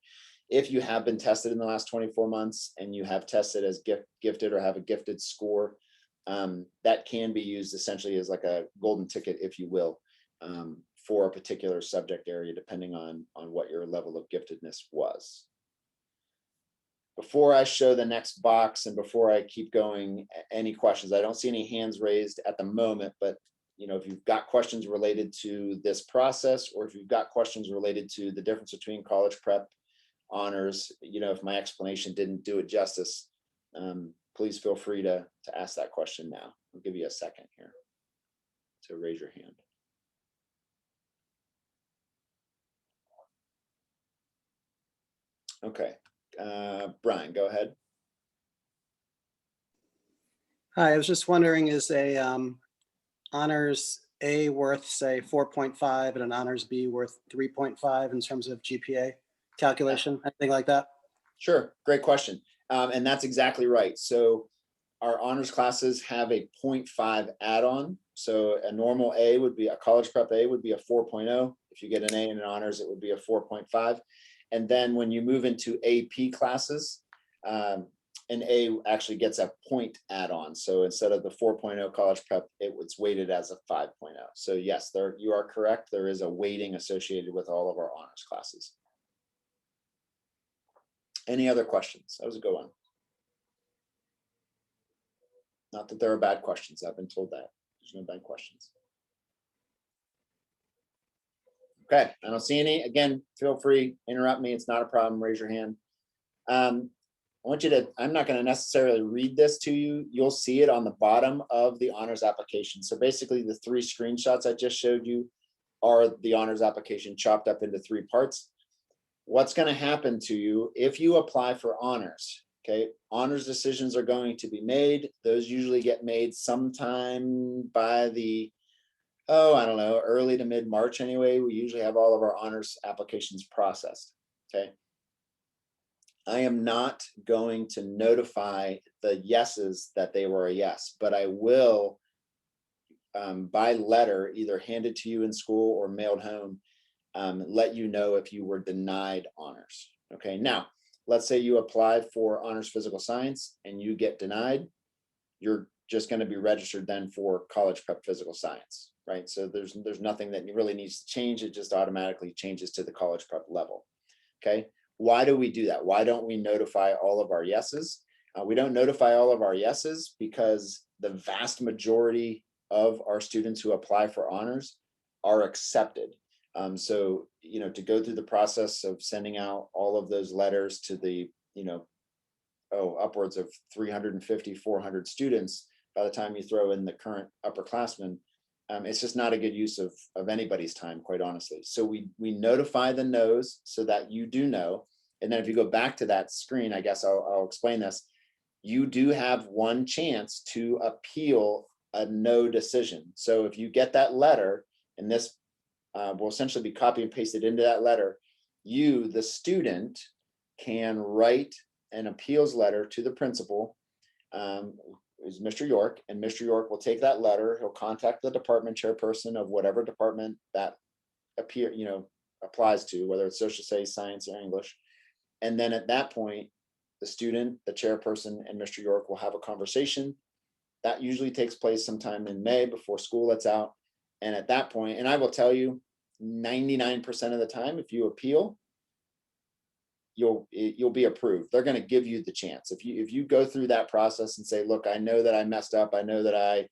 S1: If you have been tested in the last 24 months and you have tested as gifted or have a gifted score, that can be used essentially as like a golden ticket, if you will, for a particular subject area, depending on what your level of giftedness was. Before I show the next box and before I keep going, any questions? I don't see any hands raised at the moment, but if you've got questions related to this process, or if you've got questions related to the difference between college prep, honors, if my explanation didn't do it justice, please feel free to ask that question now. I'll give you a second here to raise your hand. Okay. Brian, go ahead.
S9: Hi, I was just wondering, is a honors A worth, say, 4.5 and an honors B worth 3.5 in terms of GPA calculation, anything like that?
S1: Sure, great question. And that's exactly right. So our honors classes have a 0.5 add-on. So a normal A would be, a college prep A would be a 4.0. If you get an A in an honors, it would be a 4.5. And then when you move into AP classes, an A actually gets a point add-on. So instead of the 4.0 college prep, it's weighted as a 5.0. So yes, you are correct. There is a weighting associated with all of our honors classes. Any other questions? That was a good one. Not that there are bad questions. I've been told that. There's no bad questions. Okay, I don't see any. Again, feel free, interrupt me. It's not a problem. Raise your hand. I want you to, I'm not going to necessarily read this to you. You'll see it on the bottom of the honors application. So basically the 3 screenshots I just showed you are the honors application chopped up into 3 parts. What's going to happen to you if you apply for honors? Okay, honors decisions are going to be made. Those usually get made sometime by the, I don't know, early to mid-March anyway. We usually have all of our honors applications processed. Okay. I am not going to notify the yeses that they were a yes, but I will, by letter, either hand it to you in school or mailed home, let you know if you were denied honors. Okay, now, let's say you apply for honors physical science and you get denied, you're just going to be registered then for college prep physical science, right? So there's nothing that really needs to change. It just automatically changes to the college prep level. Okay. Why do we do that? Why don't we notify all of our yeses? We don't notify all of our yeses because the vast majority of our students who apply for honors are accepted. So, to go through the process of sending out all of those letters to the, upwards of 350, 400 students, by the time you throw in the current upperclassmen, it's just not a good use of anybody's time, quite honestly. So we notify the no's so that you do know. And then if you go back to that screen, I guess I'll explain this. You do have one chance to appeal a no decision. So if you get that letter, and this will essentially be copy and pasted into that letter, you, the student, can write an appeals letter to the principal, is Mr. York, and Mr. York will take that letter. He'll contact the department chairperson of whatever department that applies to, whether it's social studies, science, or English. And then at that point, the student, the chairperson, and Mr. York will have a conversation. That usually takes place sometime in May before school lets out. And at that point, and I will tell you, 99% of the time, if you appeal, you'll be approved. They're going to give you the chance. If you go through that process and say, look, I know that I messed up. I know that I,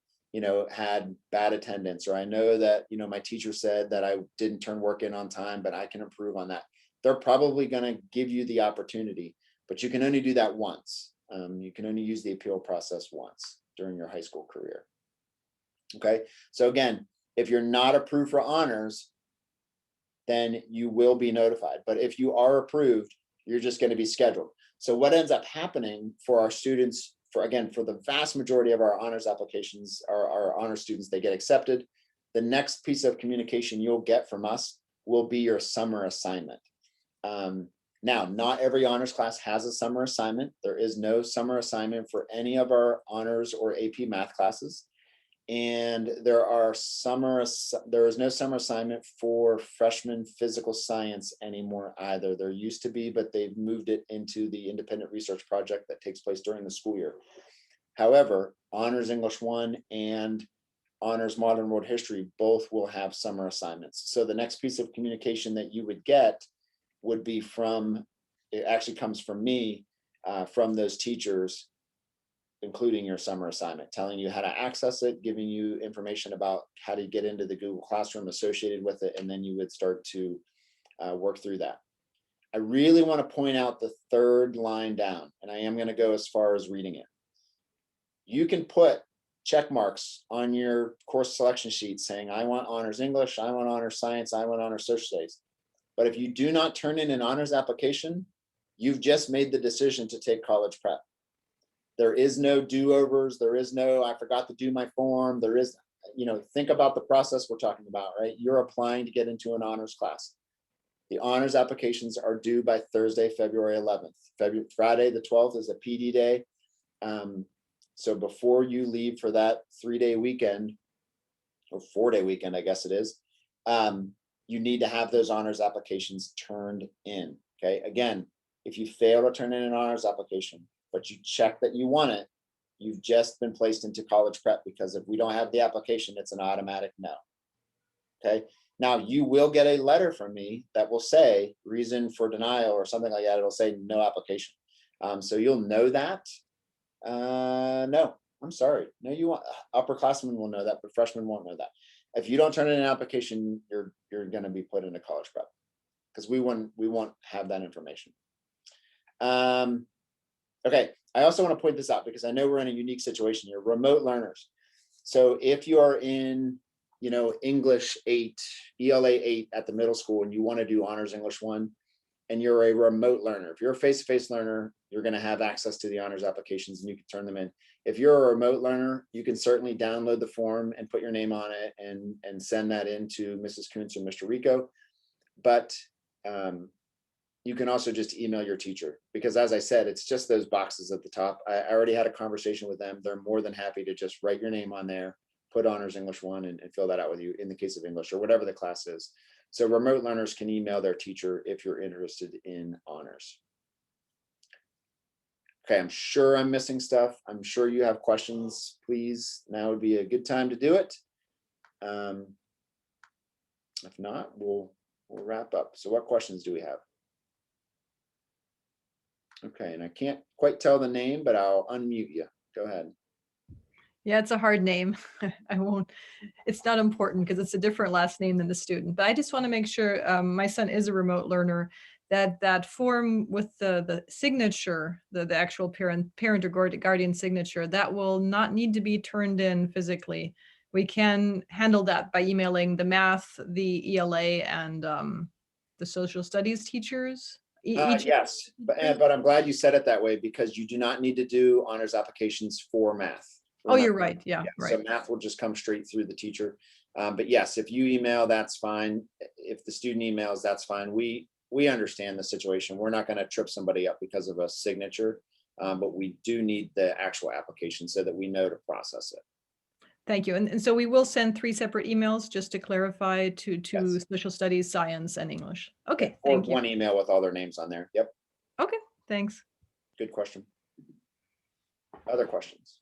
S1: had bad attendance, or I know that, my teacher said that I didn't turn work in on time, but I can improve on that. They're probably going to give you the opportunity, but you can only do that once. You can only use the appeal process once during your high school career. Okay, so again, if you're not approved for honors, then you will be notified. But if you are approved, you're just going to be scheduled. So what ends up happening for our students, for the vast majority of our honors applications, our honors students, they get accepted. The next piece of communication you'll get from us will be your summer assignment. Now, not every honors class has a summer assignment. There is no summer assignment for any of our honors or AP math classes. And there is no summer assignment for freshman physical science anymore either. There used to be, but they've moved it into the independent research project that takes place during the school year. However, Honors English 1 and Honors Modern World History both will have summer assignments. So the next piece of communication that you would get would be it actually comes from me, from those teachers, including your summer assignment, telling you how to access it, giving you information about how to get into the Google Classroom associated with it, and then you would start to work through that. I really want to point out the third line down, and I am going to go as far as reading it. You can put check marks on your course selection sheet saying, I want honors English, I want honors science, I want honors social studies. But if you do not turn in an honors application, you've just made the decision to take college prep. There is no do-overs. There is no, I forgot to do my form. There is, think about the process we're talking about, right? You're applying to get into an honors class. The honors applications are due by Thursday, February 11th. Friday, the 12th is a PD day. So before you leave for that 3-day weekend, or 4-day weekend, I guess it is, you need to have those honors applications turned in, okay? Again, if you fail to turn in an honors application, but you check that you want it, you've just been placed into college prep, because if we don't have the application, it's an automatic no. Okay. Now you will get a letter from me that will say reason for denial or something like that. It'll say no application. So you'll know that. No, I'm sorry. No, upperclassmen will know that, but freshmen won't know that. If you don't turn in an application, you're going to be put into college prep, because we won't have that information. Okay, I also want to point this out because I know we're in a unique situation here, remote learners. So if you are in, English 8, ELA 8 at the middle school, and you want to do Honors English 1, and you're a remote learner, if you're a face-to-face learner, you're going to have access to the honors applications and you can turn them in. If you're a remote learner, you can certainly download the form and put your name on it and send that in to Mrs. Kuntz or Mr. Rico. But you can also just email your teacher, because as I said, it's just those boxes at the top. I already had a conversation with them. They're more than happy to just write your name on there, put Honors English 1 and fill that out with you in the case of English or whatever the class is. So remote learners can email their teacher if you're interested in honors. Okay, I'm sure I'm missing stuff. I'm sure you have questions. Please, now would be a good time to do it. If not, we'll wrap up. So what questions do we have? Okay, and I can't quite tell the name, but I'll unmute you. Go ahead.
S10: Yeah, it's a hard name. I won't, it's not important because it's a different last name than the student. But I just want to make sure, my son is a remote learner, that form with the signature, the actual parent or guardian signature, that will not need to be turned in physically. We can handle that by emailing the math, the ELA, and the social studies teachers.
S1: Yes, but I'm glad you said it that way, because you do not need to do honors applications for math.
S10: Oh, you're right. Yeah, right.
S1: So math will just come straight through the teacher. But yes, if you email, that's fine. If the student emails, that's fine. We understand the situation. We're not going to trip somebody up because of a signature, but we do need the actual application so that we know to process it.
S10: Thank you. And so we will send 3 separate emails just to clarify to
S1: Yes.
S10: social studies, science, and English. Okay,
S1: Or
S10: thank you.
S1: one email with all their names on there. Yep.
S10: Okay, thanks.
S1: Good question. Other questions?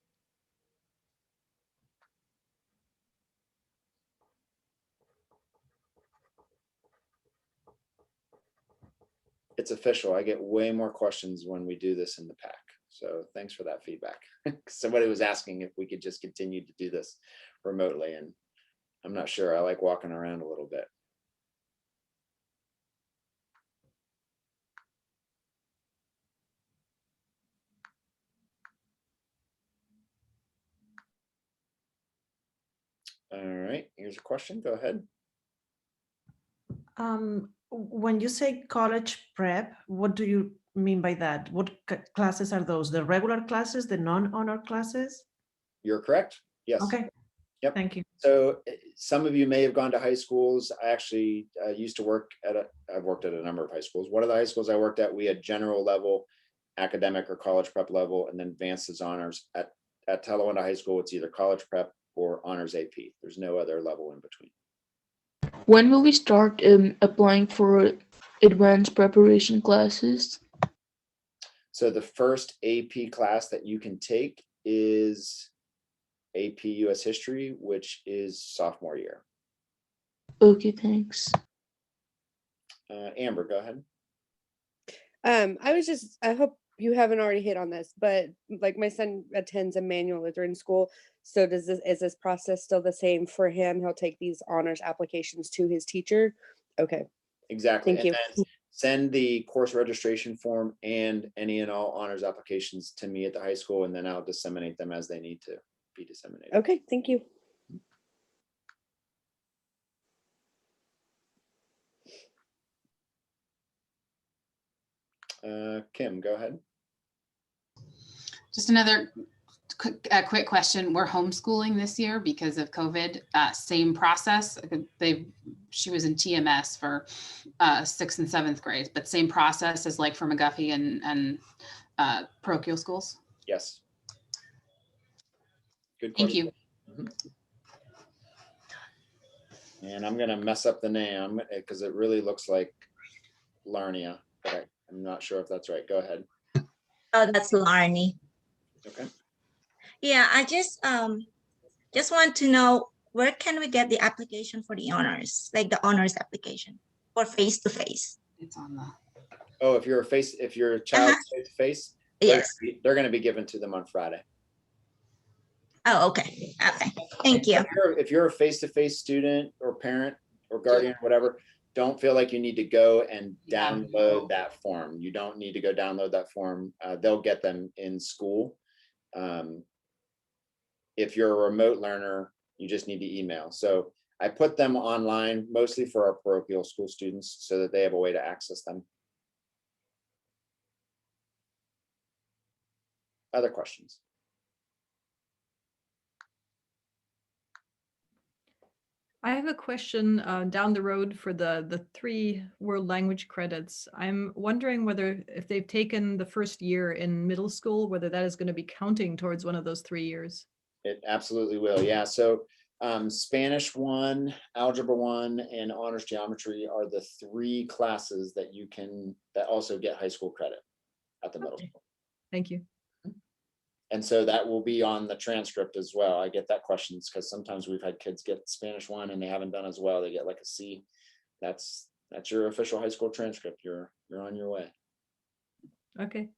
S1: It's official. I get way more questions when we do this in the pack. So thanks for that feedback. Somebody was asking if we could just continue to do this remotely, and I'm not sure. I like walking around a little bit. All right, here's a question. Go ahead.
S11: When you say college prep, what do you mean by that? What classes are those? The regular classes, the non-honor classes?
S1: You're correct. Yes.
S11: Okay.
S1: Yep.
S11: Thank you.
S1: So some of you may have gone to high schools. I actually used to work I've worked at a number of high schools. One of the high schools I worked at, we had general level, academic or college prep level, and then advanced as honors. At Talawanda High School, it's either college prep or honors AP. There's no other level in between.
S7: When will we start applying for advanced preparation classes?
S1: So the first AP class that you can take is AP US History, which is sophomore year.
S7: Okay, thanks.
S1: Amber, go ahead.
S12: I hope you haven't already hit on this, but like my son attends a manual Lutheran school. So is this process still the same for him? He'll take these honors applications to his teacher. Okay.
S1: Exactly.
S12: Thank you.
S1: Then send the course registration form and any and all honors applications to me at the high school, and then I'll disseminate them as they need to be disseminated.
S12: Okay, thank you.
S1: Kim, go ahead.
S13: Just another quick question. We're homeschooling this year because of COVID. Same process. She was in TMS for 6th and 7th grade, but same process as like for McGuffey and parochial schools.
S1: Yes. Good
S13: Thank
S1: question.
S13: you.
S1: And I'm going to mess up the name because it really looks like Larnia, but I'm not sure if that's right. Go ahead.
S14: Oh, that's Larnie.
S1: Okay.
S14: Yeah, I just want to know, where can we get the application for the honors, like the honors application for face-to-face?
S13: It's on the.
S1: Oh, if your child face to face,
S14: Yes.
S1: they're going to be given to them on Friday.
S14: Oh, okay. Okay. Thank you.
S1: If you're a face-to-face student or parent or guardian or whatever, don't feel like you need to go and download that form. You don't need to go download that form. They'll get them in school. If you're a remote learner, you just need to email. So I put them online mostly for our parochial school students so that they have a way to access them. Other questions?
S10: I have a question down the road for the 3 world language credits. I'm wondering whether if they've taken the first year in middle school, whether that is going to be counting towards one of those 3 years.
S1: It absolutely will. Yeah. So Spanish 1, Algebra 1, and Honors Geometry are the 3 classes that that also get high school credit at the middle school.
S10: Thank you.
S1: And so that will be on the transcript as well. I get that questions because sometimes we've had kids get Spanish 1 and they haven't done as well. They get like a C. That's your official high school transcript. You're on your way.
S10: Okay.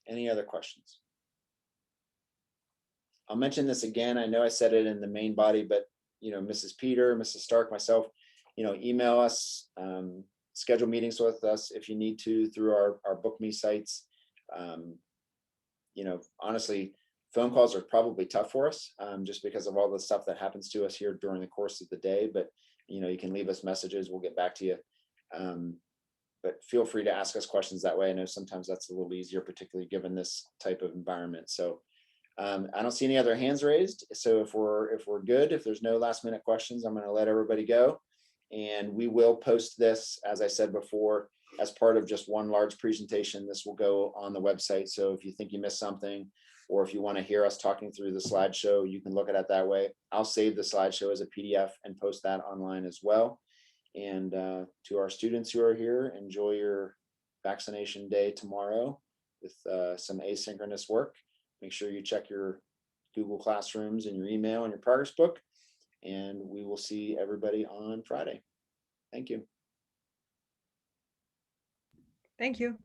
S1: Any other questions? I'll mention this again. I know I said it in the main body, but Mrs. Peter, Mrs. Stark, myself, email us, schedule meetings with us if you need to through our Book Me sites. Honestly, phone calls are probably tough for us just because of all the stuff that happens to us here during the course of the day. But, you can leave us messages. We'll get back to you. But feel free to ask us questions that way. I know sometimes that's a little easier, particularly given this type of environment. So I don't see any other hands raised. So if we're good, if there's no last minute questions, I'm going to let everybody go. And we will post this, as I said before, as part of just one large presentation. This will go on the website. So if you think you missed something, or if you want to hear us talking through the slideshow, you can look at it that way. I'll save the slideshow as a PDF and post that online as well. And to our students who are here, enjoy your vaccination day tomorrow with some asynchronous work. Make sure you check your Google Classrooms and your email and your progress book. And we will see everybody on Friday. Thank you.
S10: Thank you.